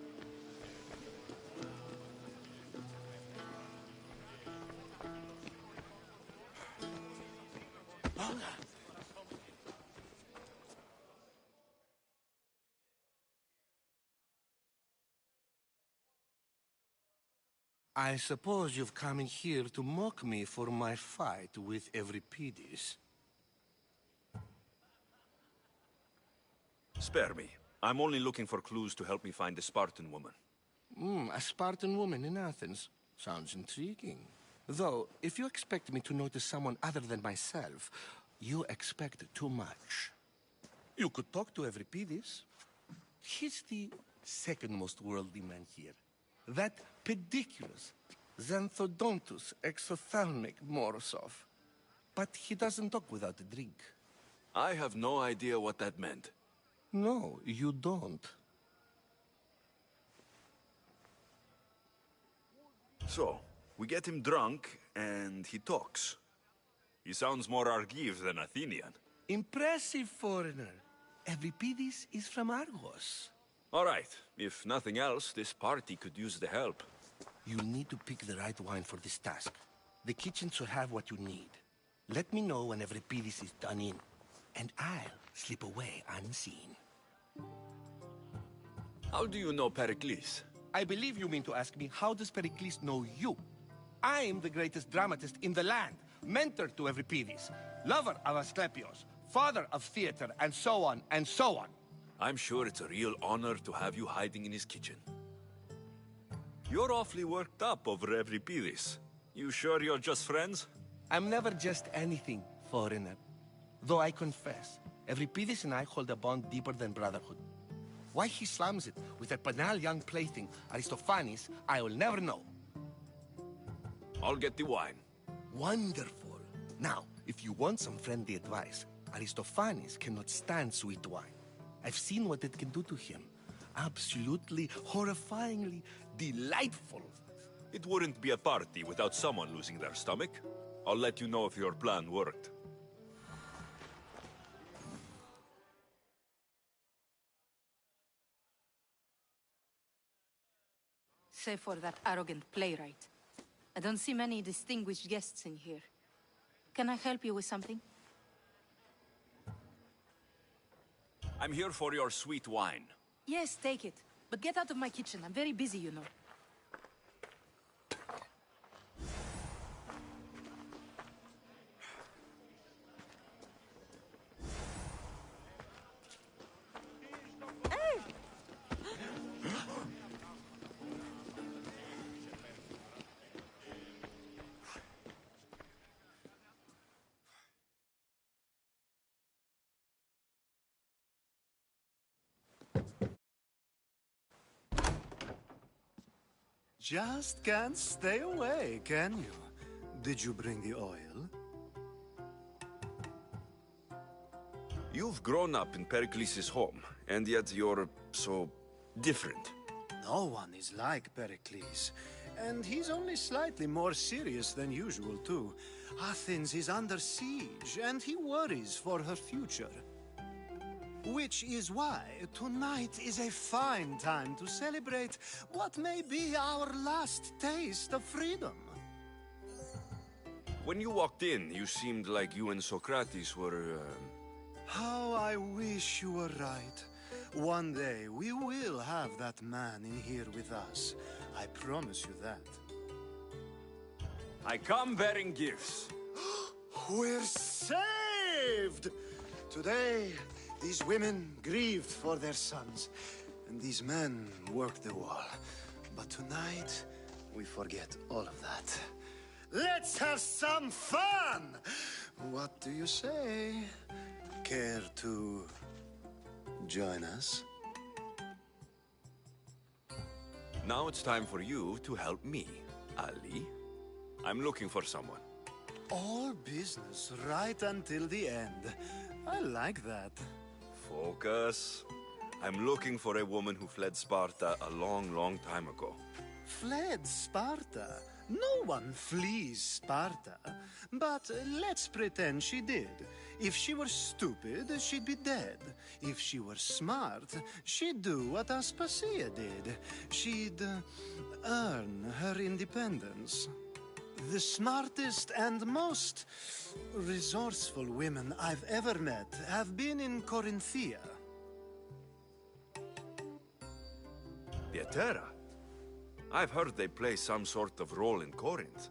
I suppose you've come in here to mock me for my fight with Euripides. Spare me. I'm only looking for clues to help me find a Spartan woman. A Spartan woman in Athens. Sounds intriguing. Though, if you expect me to notice someone other than myself, you expect too much. You could talk to Euripides. He's the second most worldly man here. That pediculous, xanthodontus exophthalmic Morosov. But he doesn't talk without a drink. I have no idea what that meant. No, you don't. So, we get him drunk, and he talks. He sounds more Argive than Athenian. Impressive, foreigner. Euripides is from Argos. All right. If nothing else, this party could use the help. You'll need to pick the right wine for this task. The kitchen should have what you need. Let me know when Euripides is done in, and I'll slip away unseen. How do you know Pericles? I believe you mean to ask me, how does Pericles know you? I'm the greatest dramatist in the land, mentor to Euripides, lover of Asclepios, father of theater, and so on, and so on. I'm sure it's a real honor to have you hiding in his kitchen. You're awfully worked up over Euripides. You sure you're just friends? I'm never just anything, foreigner. Though I confess, Euripides and I hold a bond deeper than brotherhood. Why he slams it with a banal young plaything, Aristophanes, I will never know. I'll get the wine. Wonderful. Now, if you want some friendly advice, Aristophanes cannot stand sweet wine. I've seen what it can do to him. Absolutely, horrifyingly delightful. It wouldn't be a party without someone losing their stomach. I'll let you know if your plan worked. Save for that arrogant playwright. I don't see many distinguished guests in here. Can I help you with something? I'm here for your sweet wine. Yes, take it. But get out of my kitchen. I'm very busy, you know. Just can't stay away, can you? Did you bring the oil? You've grown up in Pericles' home, and yet you're so different. No one is like Pericles. And he's only slightly more serious than usual, too. Athens is under siege, and he worries for her future. Which is why tonight is a fine time to celebrate what may be our last taste of freedom. When you walked in, you seemed like you and Socrates were, How I wish you were right. One day we will have that man in here with us. I promise you that. I come bearing gifts. We're saved! Today, these women grieved for their sons, and these men worked the wall. But tonight, we forget all of that. Let's have some fun! What do you say? Care to join us? Now it's time for you to help me, Ali. I'm looking for someone. All business right until the end. I like that. Focus. I'm looking for a woman who fled Sparta a long, long time ago. Fled Sparta? No one flees Sparta. But let's pretend she did. If she were stupid, she'd be dead. If she were smart, she'd do what Aspasia did. She'd earn her independence. The smartest and most resourceful women I've ever met have been in Corinthia. Pieterra? I've heard they play some sort of role in Corinth,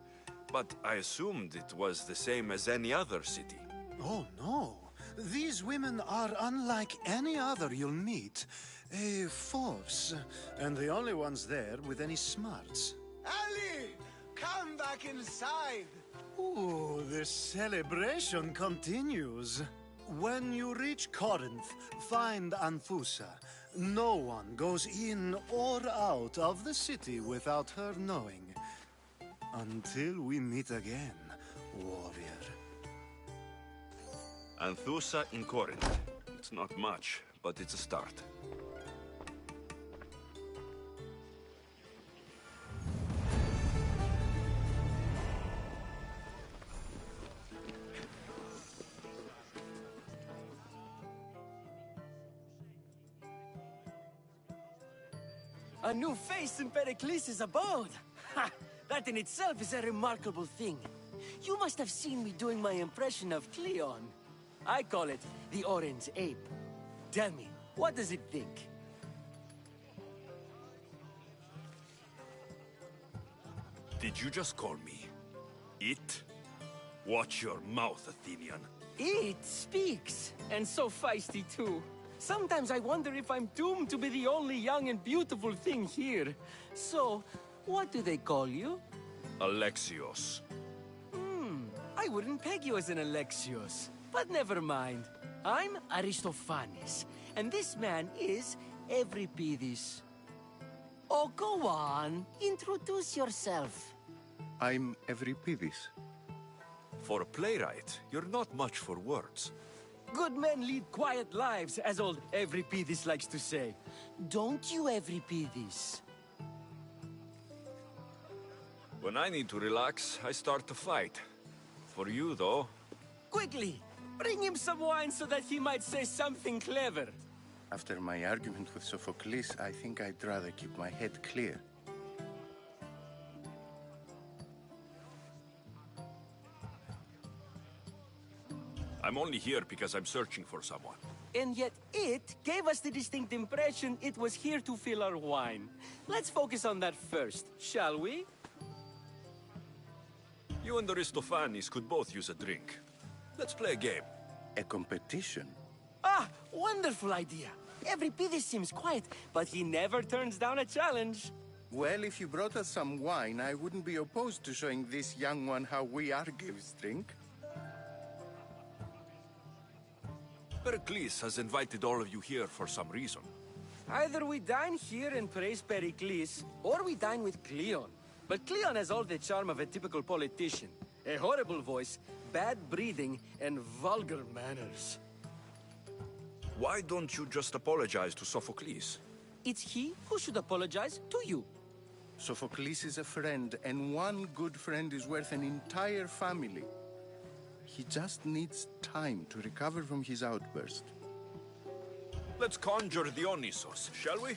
but I assumed it was the same as any other city. Oh, no. These women are unlike any other you'll meet. A force, and the only ones there with any smarts. Ali! Come back inside! Ooh, the celebration continues. When you reach Corinth, find Anthusa. No one goes in or out of the city without her knowing. Until we meet again, warrior. Anthusa in Corinth. It's not much, but it's a start. A new face in Pericles' abode! Ha! That in itself is a remarkable thing. You must have seen me doing my impression of Cleon. I call it the Orange Ape. Tell me, what does it think? Did you just call me it? Watch your mouth, Athenian. It speaks, and so feisty too. Sometimes I wonder if I'm doomed to be the only young and beautiful thing here. So, what do they call you? Alexios. I wouldn't peg you as an Alexios. But never mind. I'm Aristophanes, and this man is Euripides. Oh, go on. Introduce yourself. I'm Euripides. For a playwright, you're not much for words. Good men lead quiet lives, as old Euripides likes to say. Don't you, Euripides? When I need to relax, I start to fight. For you, though... Quickly! Bring him some wine so that he might say something clever. After my argument with Sophocles, I think I'd rather keep my head clear. I'm only here because I'm searching for someone. And yet it gave us the distinct impression it was here to fill our wine. Let's focus on that first, shall we? You and Aristophanes could both use a drink. Let's play a game. A competition? Ah, wonderful idea. Euripides seems quiet, but he never turns down a challenge. Well, if you brought us some wine, I wouldn't be opposed to showing this young one how we Argives drink. Pericles has invited all of you here for some reason. Either we dine here and praise Pericles, or we dine with Cleon. But Cleon has all the charm of a typical politician. A horrible voice, bad breeding, and vulgar manners. Why don't you just apologize to Sophocles? It's he who should apologize to you. Sophocles is a friend, and one good friend is worth an entire family. He just needs time to recover from his outburst. Let's conjure Dionysos, shall we?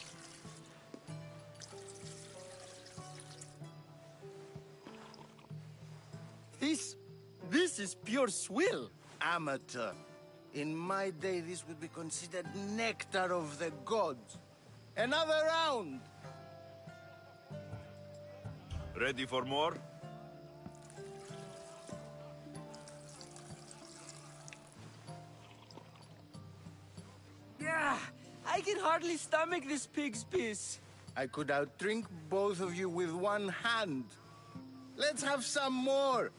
This is pure swill. Amateur. In my day, this would be considered nectar of the gods. Another round! Ready for more? Yeah, I can hardly stomach this pig's piss. I could outdrink both of you with one hand. Let's have some more.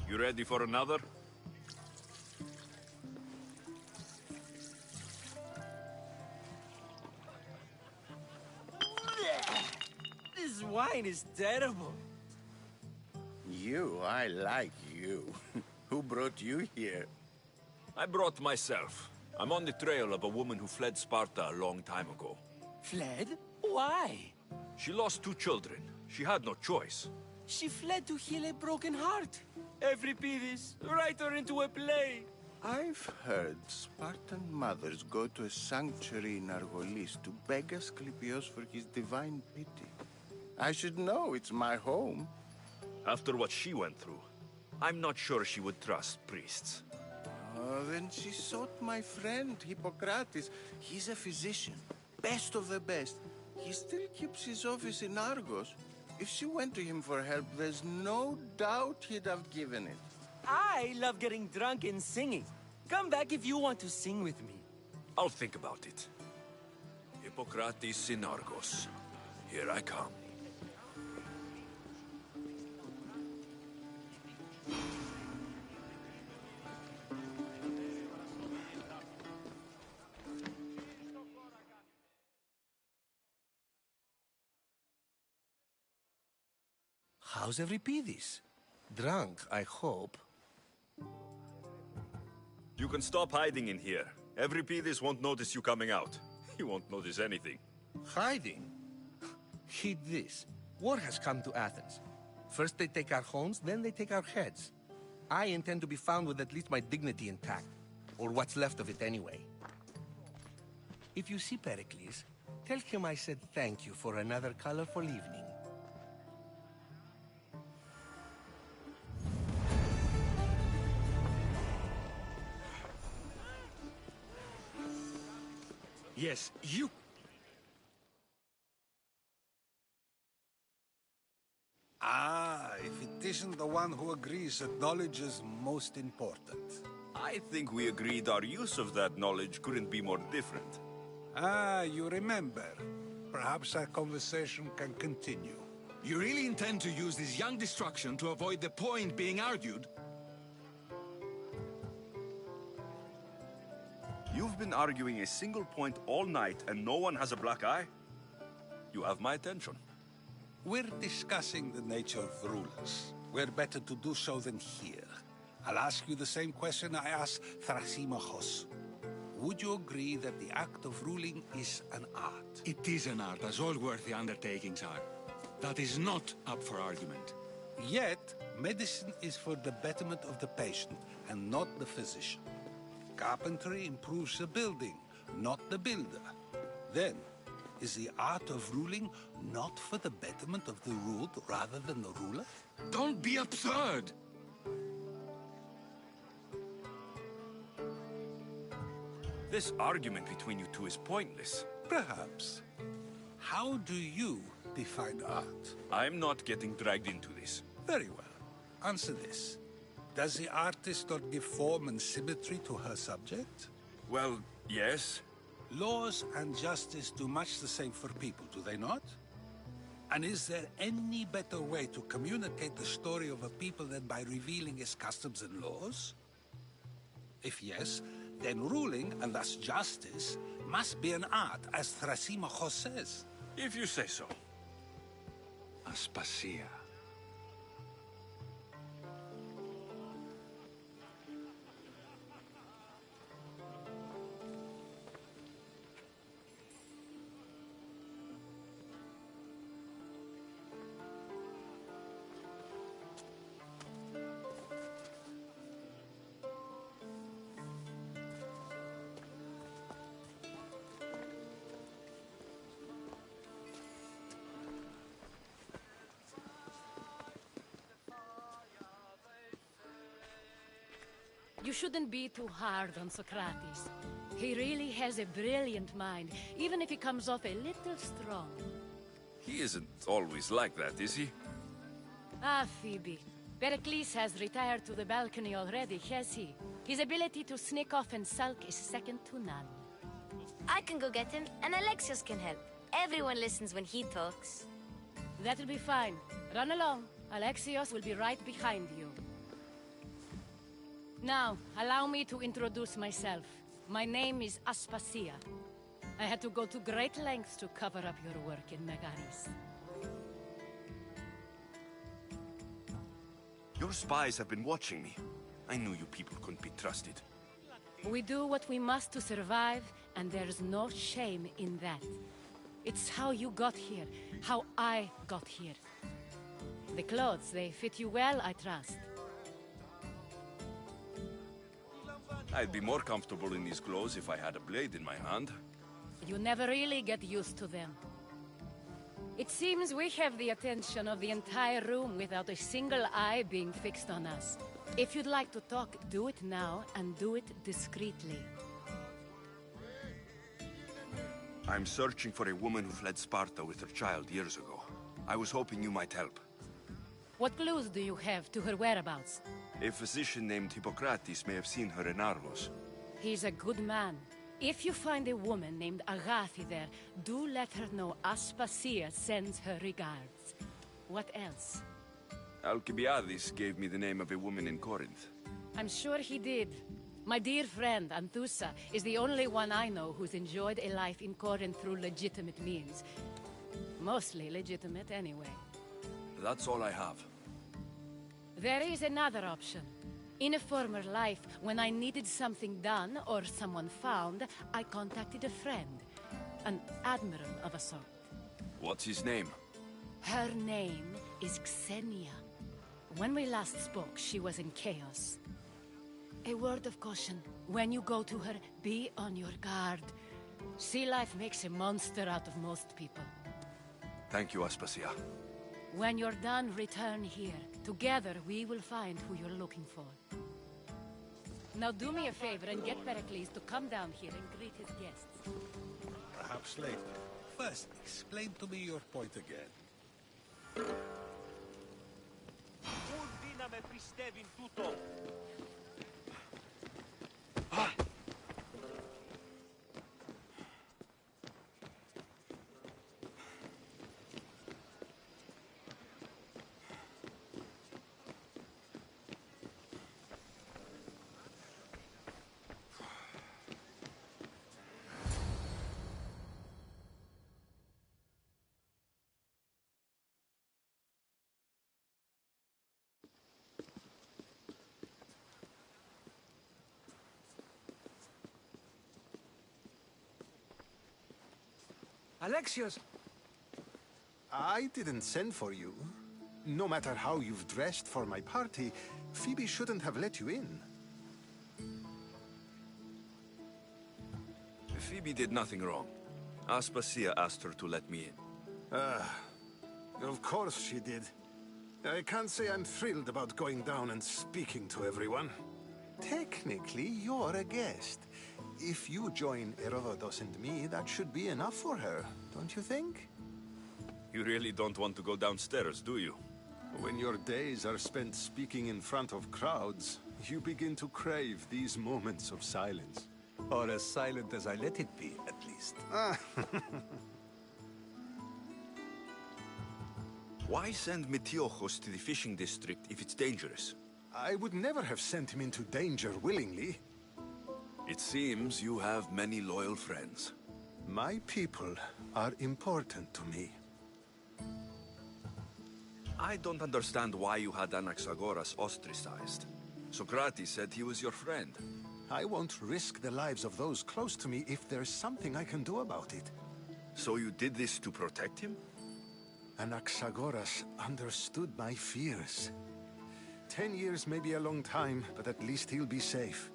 You ready for another? This wine is terrible. I like you. Who brought you here? I brought myself. I'm on the trail of a woman who fled Sparta a long time ago. Fled? Why? She lost 2 children. She had no choice. She fled to heal a broken heart. Euripides, write her into a play. I've heard Spartan mothers go to a sanctuary in Argolis to beg Asclepios for his divine pity. I should know, it's my home. After what she went through, I'm not sure she would trust priests. Oh, then she sought my friend, Hippocrates. He's a physician, best of the best. He still keeps his office in Argos. If she went to him for help, there's no doubt he'd have given it. I love getting drunk and singing. Come back if you want to sing with me. I'll think about it. Hippocrates in Argos. Here I come. How's Euripides? Drunk, I hope. You can stop hiding in here. Euripides won't notice you coming out. He won't notice anything. Hiding? Heed this. War has come to Athens. First they take our homes, then they take our heads. I intend to be found with at least my dignity intact. Or what's left of it anyway. If you see Pericles, tell him I said thank you for another colorful evening. Yes, you... Ah, if it isn't the one who agrees that knowledge is most important. I think we agreed our use of that knowledge couldn't be more different. Ah, you remember. Perhaps our conversation can continue. You really intend to use this young destruction to avoid the point being argued? You've been arguing a single point all night and no one has a black eye? You have my attention. We're discussing the nature of rulers. Where better to do so than here? I'll ask you the same question I asked Thrasymachos. Would you agree that the act of ruling is an art? It is an art, as all worthy undertakings are. That is not up for argument. Yet, medicine is for the betterment of the patient, and not the physician. Carpentry improves the building, not the builder. Then, is the art of ruling not for the betterment of the ruled rather than the ruler? Don't be absurd! This argument between you two is pointless. Perhaps. How do you define art? I'm not getting dragged into this. Very well. Answer this. Does the artist not give form and symmetry to her subject? Well, yes. Laws and justice do much the same for people, do they not? And is there any better way to communicate the story of a people than by revealing its customs and laws? If yes, then ruling, and thus justice, must be an art, as Thrasymachos says. If you say so. Aspasia. You shouldn't be too hard on Socrates. He really has a brilliant mind, even if he comes off a little strong. He isn't always like that, is he? Ah, Phoebe. Pericles has retired to the balcony already, has he? His ability to sneak off and sulk is second to none. I can go get him, and Alexios can help. Everyone listens when he talks. That'll be fine. Run along. Alexios will be right behind you. Now, allow me to introduce myself. My name is Aspasia. I had to go to great lengths to cover up your work in Megaris. Your spies have been watching me. I knew you people couldn't be trusted. We do what we must to survive, and there's no shame in that. It's how you got here, how I got here. The clothes, they fit you well, I trust. I'd be more comfortable in these clothes if I had a blade in my hand. You never really get used to them. It seems we have the attention of the entire room without a single eye being fixed on us. If you'd like to talk, do it now, and do it discreetly. I'm searching for a woman who fled Sparta with her child years ago. I was hoping you might help. What clues do you have to her whereabouts? A physician named Hippocrates may have seen her in Argos. He's a good man. If you find a woman named Agathi there, do let her know Aspasia sends her regards. What else? Alcibiades gave me the name of a woman in Corinth. I'm sure he did. My dear friend, Anthusa, is the only one I know who's enjoyed a life in Corinth through legitimate means. Mostly legitimate, anyway. That's all I have. There is another option. In a former life, when I needed something done or someone found, I contacted a friend. An admiral of a sort. What's his name? Her name is Xenia. When we last spoke, she was in chaos. A word of caution. When you go to her, be on your guard. Sea life makes a monster out of most people. Thank you, Aspasia. When you're done, return here. Together, we will find who you're looking for. Now do me a favor and get Pericles to come down here and greet his guests. Perhaps later. First, explain to me your point again. Alexios! I didn't send for you. No matter how you've dressed for my party, Phoebe shouldn't have let you in. Phoebe did nothing wrong. Aspasia asked her to let me in. Of course she did. I can't say I'm thrilled about going down and speaking to everyone. Technically, you're a guest. If you join Herodotus and me, that should be enough for her, don't you think? You really don't want to go downstairs, do you? When your days are spent speaking in front of crowds, you begin to crave these moments of silence. Or as silent as I let it be, at least. Why send Metiochos to the fishing district if it's dangerous? I would never have sent him into danger willingly. It seems you have many loyal friends. My people are important to me. I don't understand why you had Anaxagoras ostracized. Socrates said he was your friend. I won't risk the lives of those close to me if there's something I can do about it. So you did this to protect him? Anaxagoras understood my fears. 10 years may be a long time, but at least he'll be safe.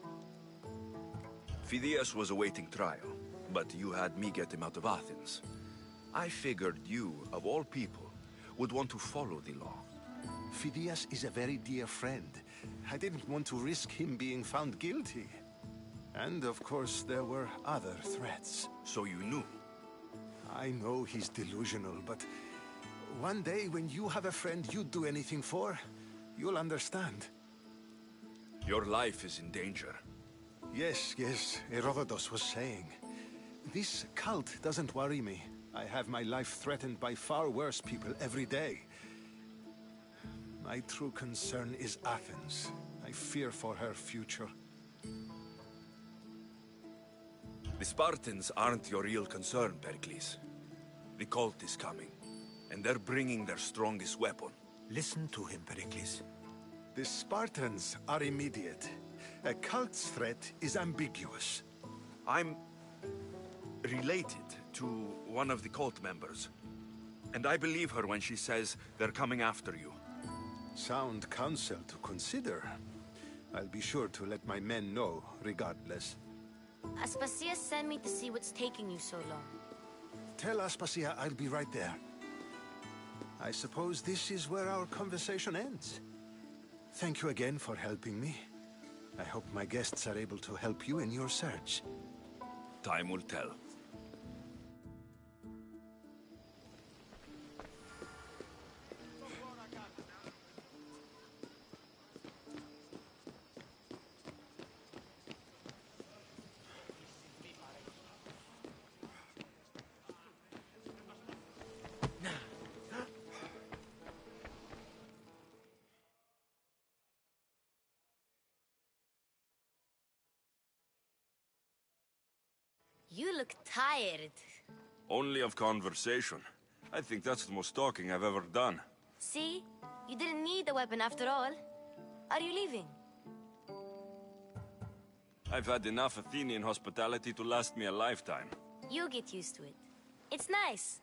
Phidias was awaiting trial, but you had me get him out of Athens. I figured you, of all people, would want to follow the law. Phidias is a very dear friend. I didn't want to risk him being found guilty. And of course, there were other threats. So you knew? I know he's delusional, but one day when you have a friend you'd do anything for, you'll understand. Your life is in danger. Yes, Herodotus was saying. This cult doesn't worry me. I have my life threatened by far worse people every day. My true concern is Athens. I fear for her future. The Spartans aren't your real concern, Pericles. The cult is coming, and they're bringing their strongest weapon. Listen to him, Pericles. The Spartans are immediate. A cult's threat is ambiguous. I'm related to one of the cult members, and I believe her when she says they're coming after you. Sound counsel to consider. I'll be sure to let my men know, regardless. Aspasia sent me to see what's taking you so long. Tell Aspasia I'll be right there. I suppose this is where our conversation ends. Thank you again for helping me. I hope my guests are able to help you in your search. Time will tell. You look tired. Only of conversation. I think that's the most talking I've ever done. See? You didn't need the weapon after all. Are you leaving? I've had enough Athenian hospitality to last me a lifetime. You get used to it. It's nice.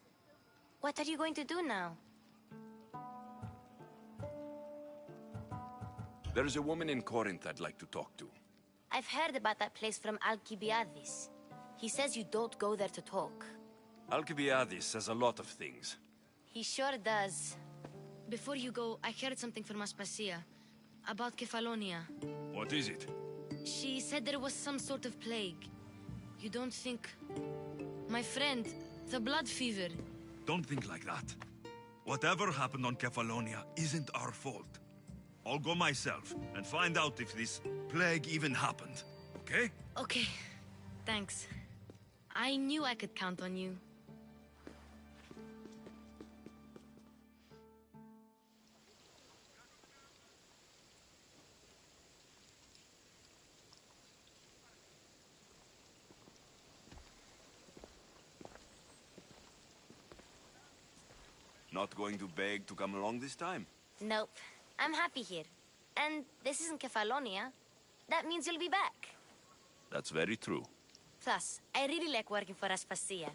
What are you going to do now? There's a woman in Corinth I'd like to talk to. I've heard about that place from Alcibiades. He says you don't go there to talk. Alcibiades says a lot of things. He sure does. Before you go, I heard something from Aspasia. About Kefalonia. What is it? She said there was some sort of plague. You don't think... My friend, the blood fever. Don't think like that. Whatever happened on Kefalonia isn't our fault. I'll go myself and find out if this plague even happened, okay? Okay, thanks. I knew I could count on you. Not going to beg to come along this time? Nope. I'm happy here. And this isn't Kefalonia. That means you'll be back. That's very true. Plus, I really like working for Aspasia.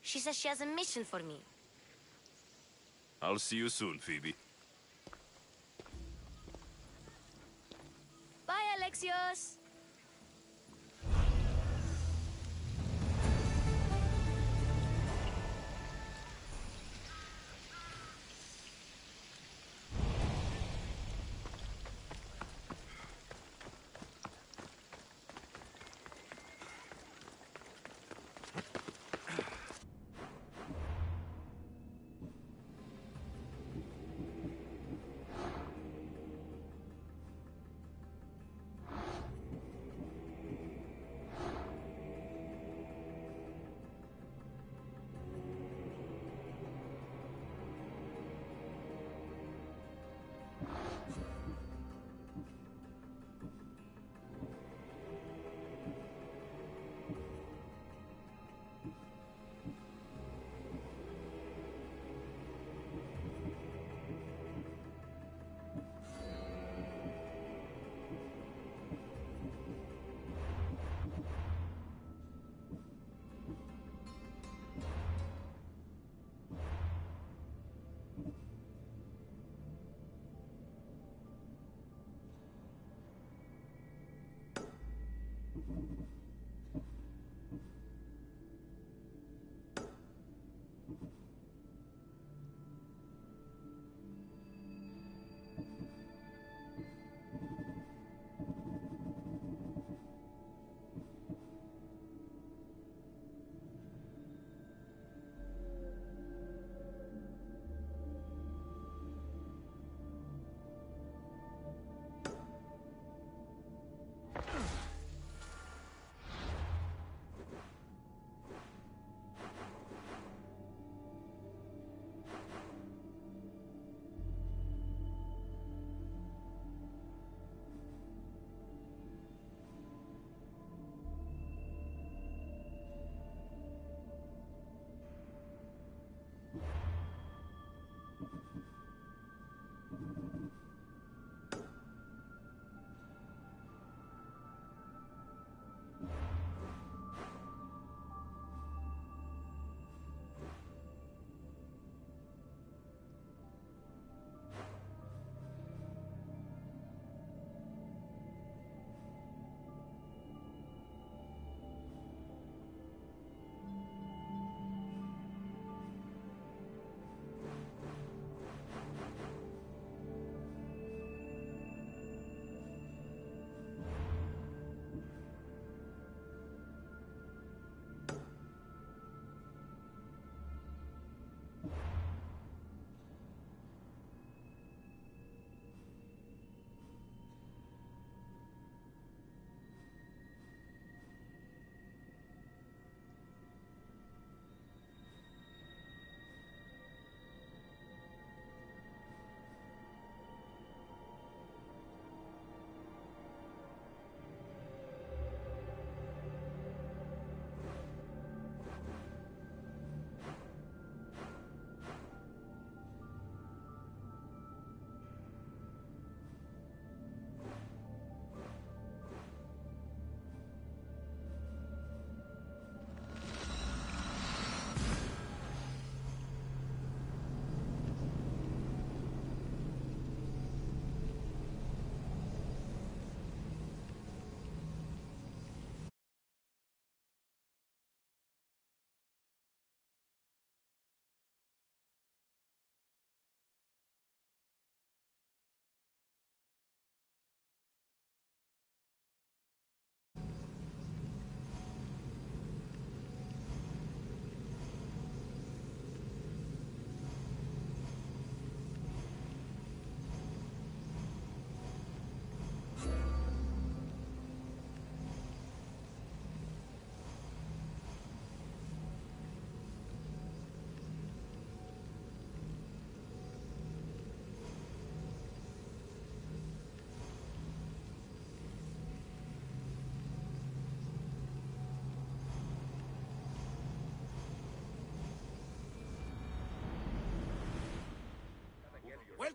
She says she has a mission for me. I'll see you soon, Phoebe. Bye, Alexios!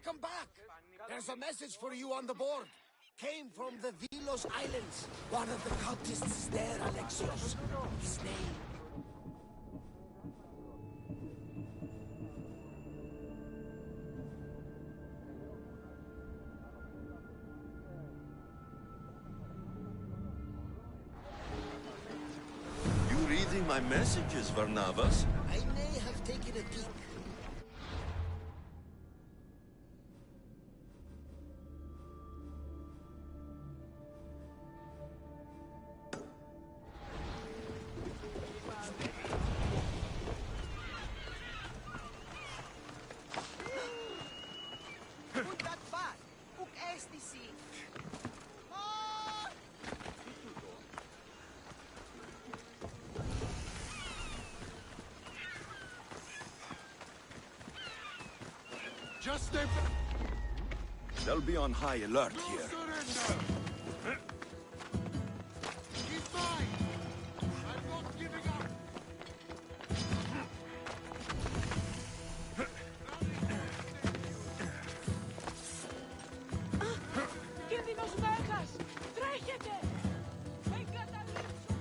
Welcome back! There's a message for you on the board. Came from the Vilos Islands. One of the cultists is there, Alexios. His name... You reading my messages, Varnavas? I may have taken a peek. Just stay... They'll be on high alert here. He's mine! I'm not giving up! Κίνδυνος μέγας! Τρέχετε! Εγκαταλείψου!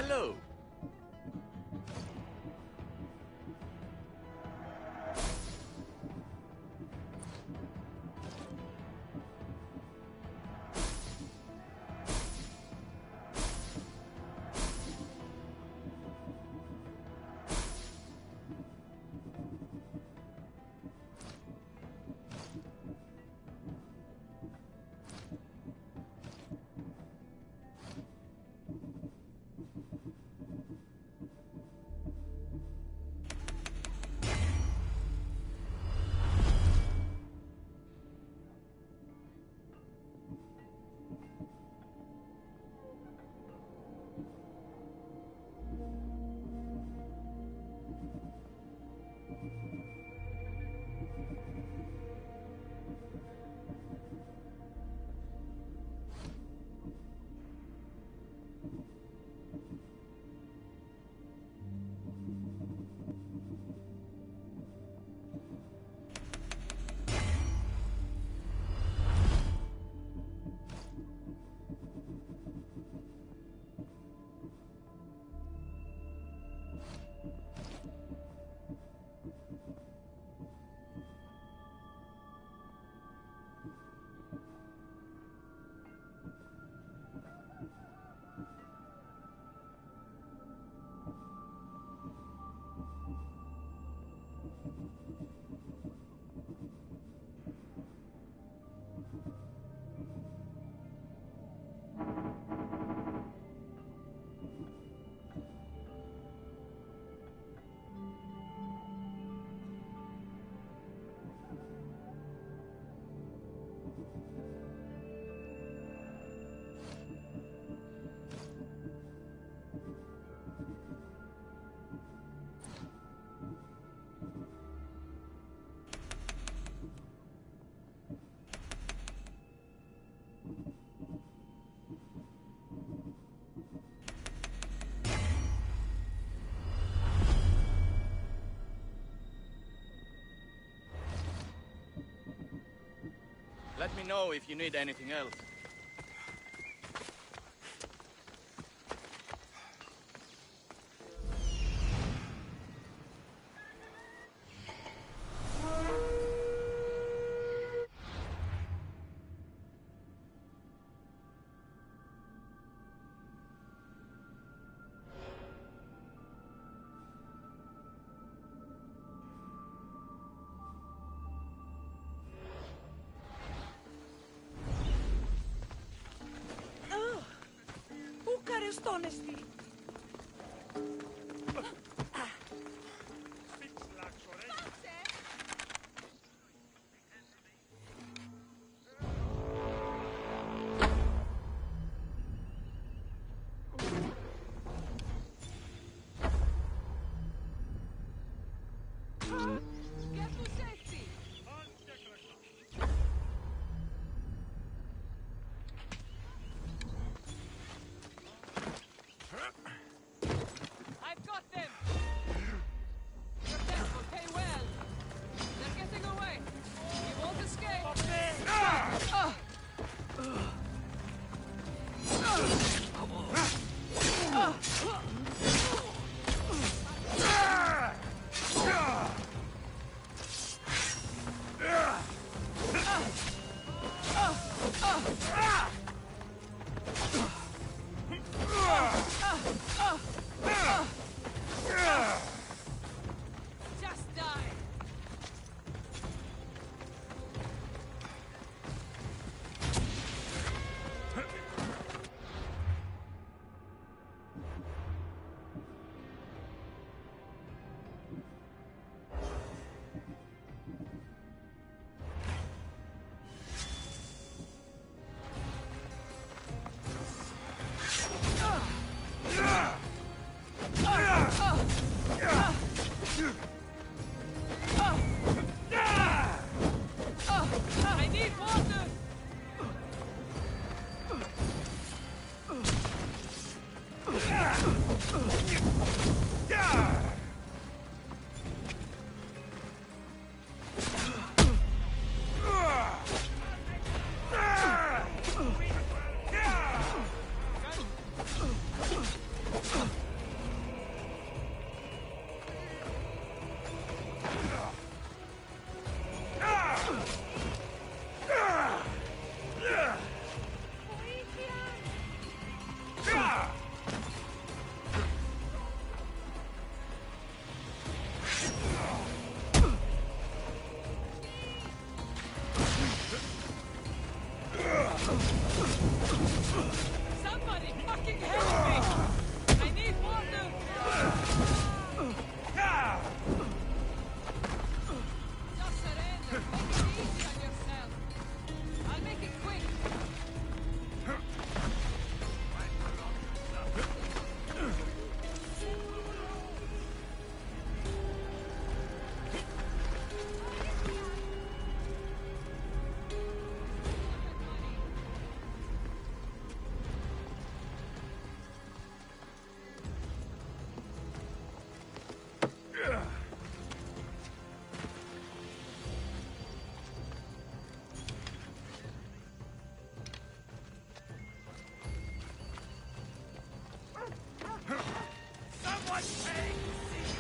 Hello. Let me know if you need anything else. Honesty. Somebody fucking help me! I need water! Just surrender. Make it easy on yourself. I'll make it quick.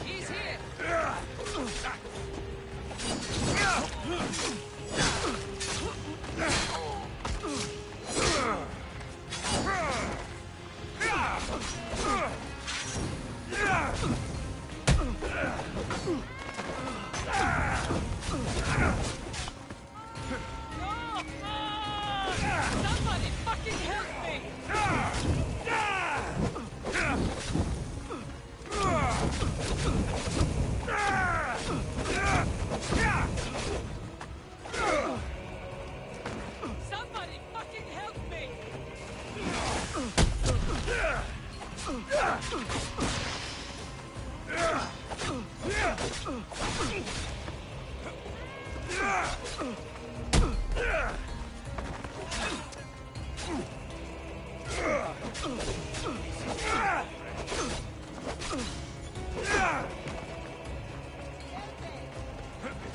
He's here! Somebody fucking help me! Somebody fucking help me!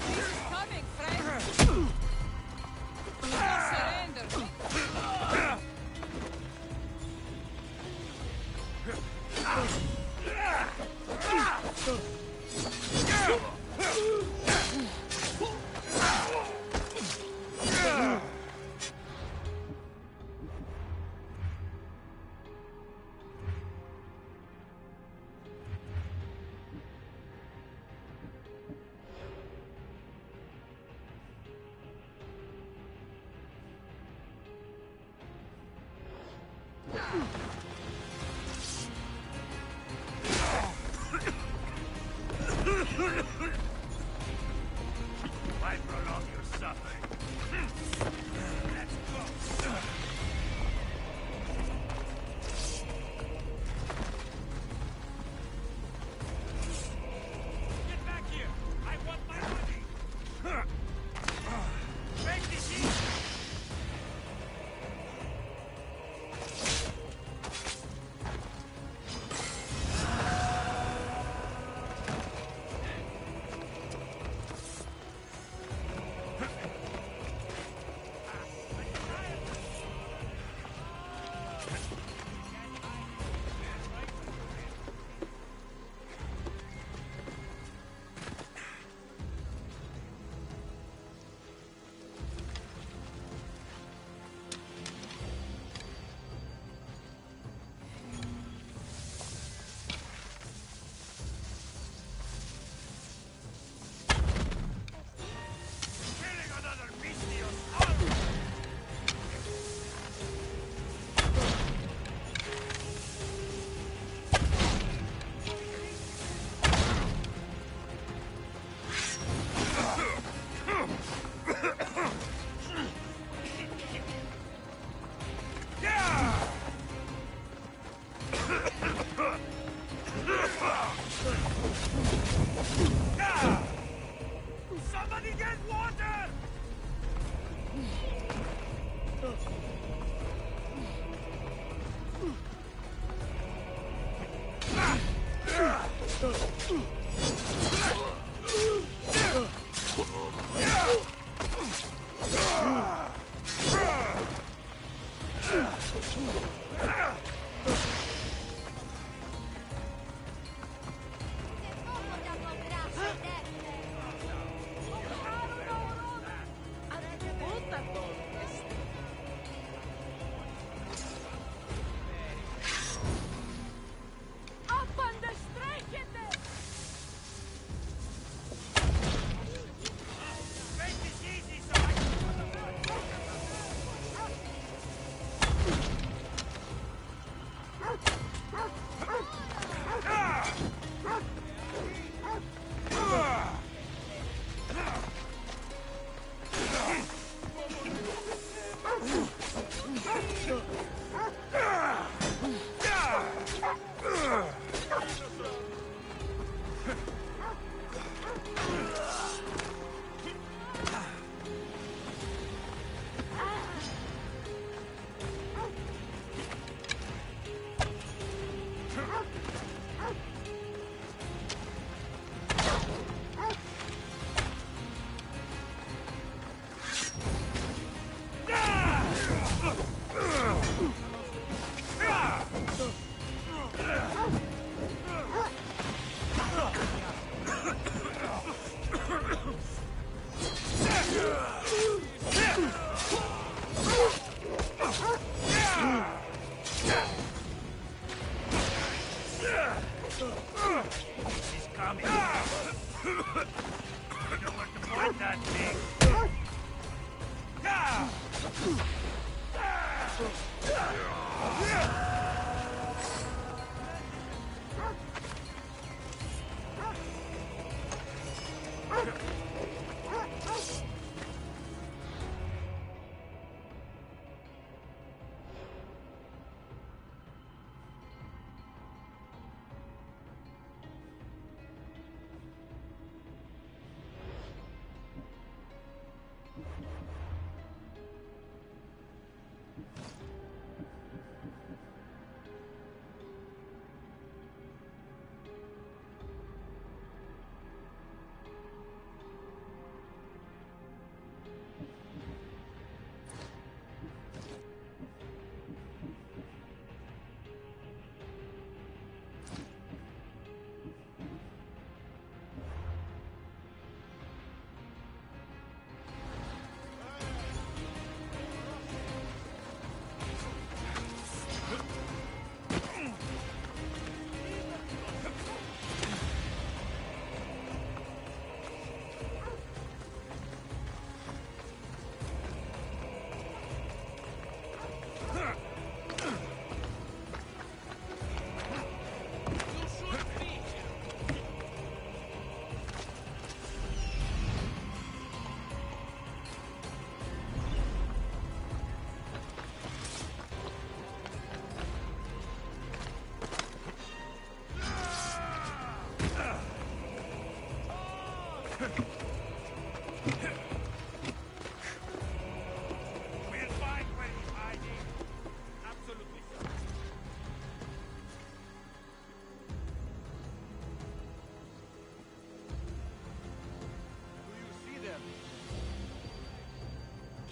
He's coming, friend! Just surrender!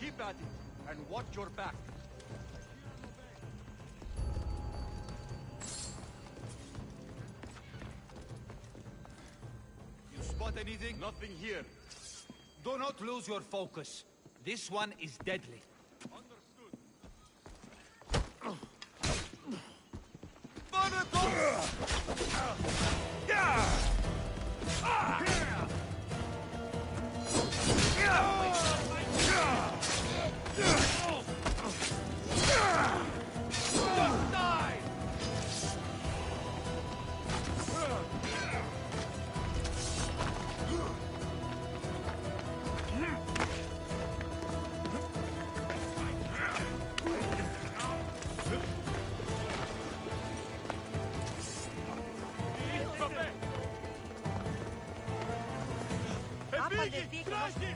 Keep at it, and watch your back. You spot anything? Nothing here. Do not lose your focus. This one is deadly.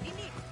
Fini!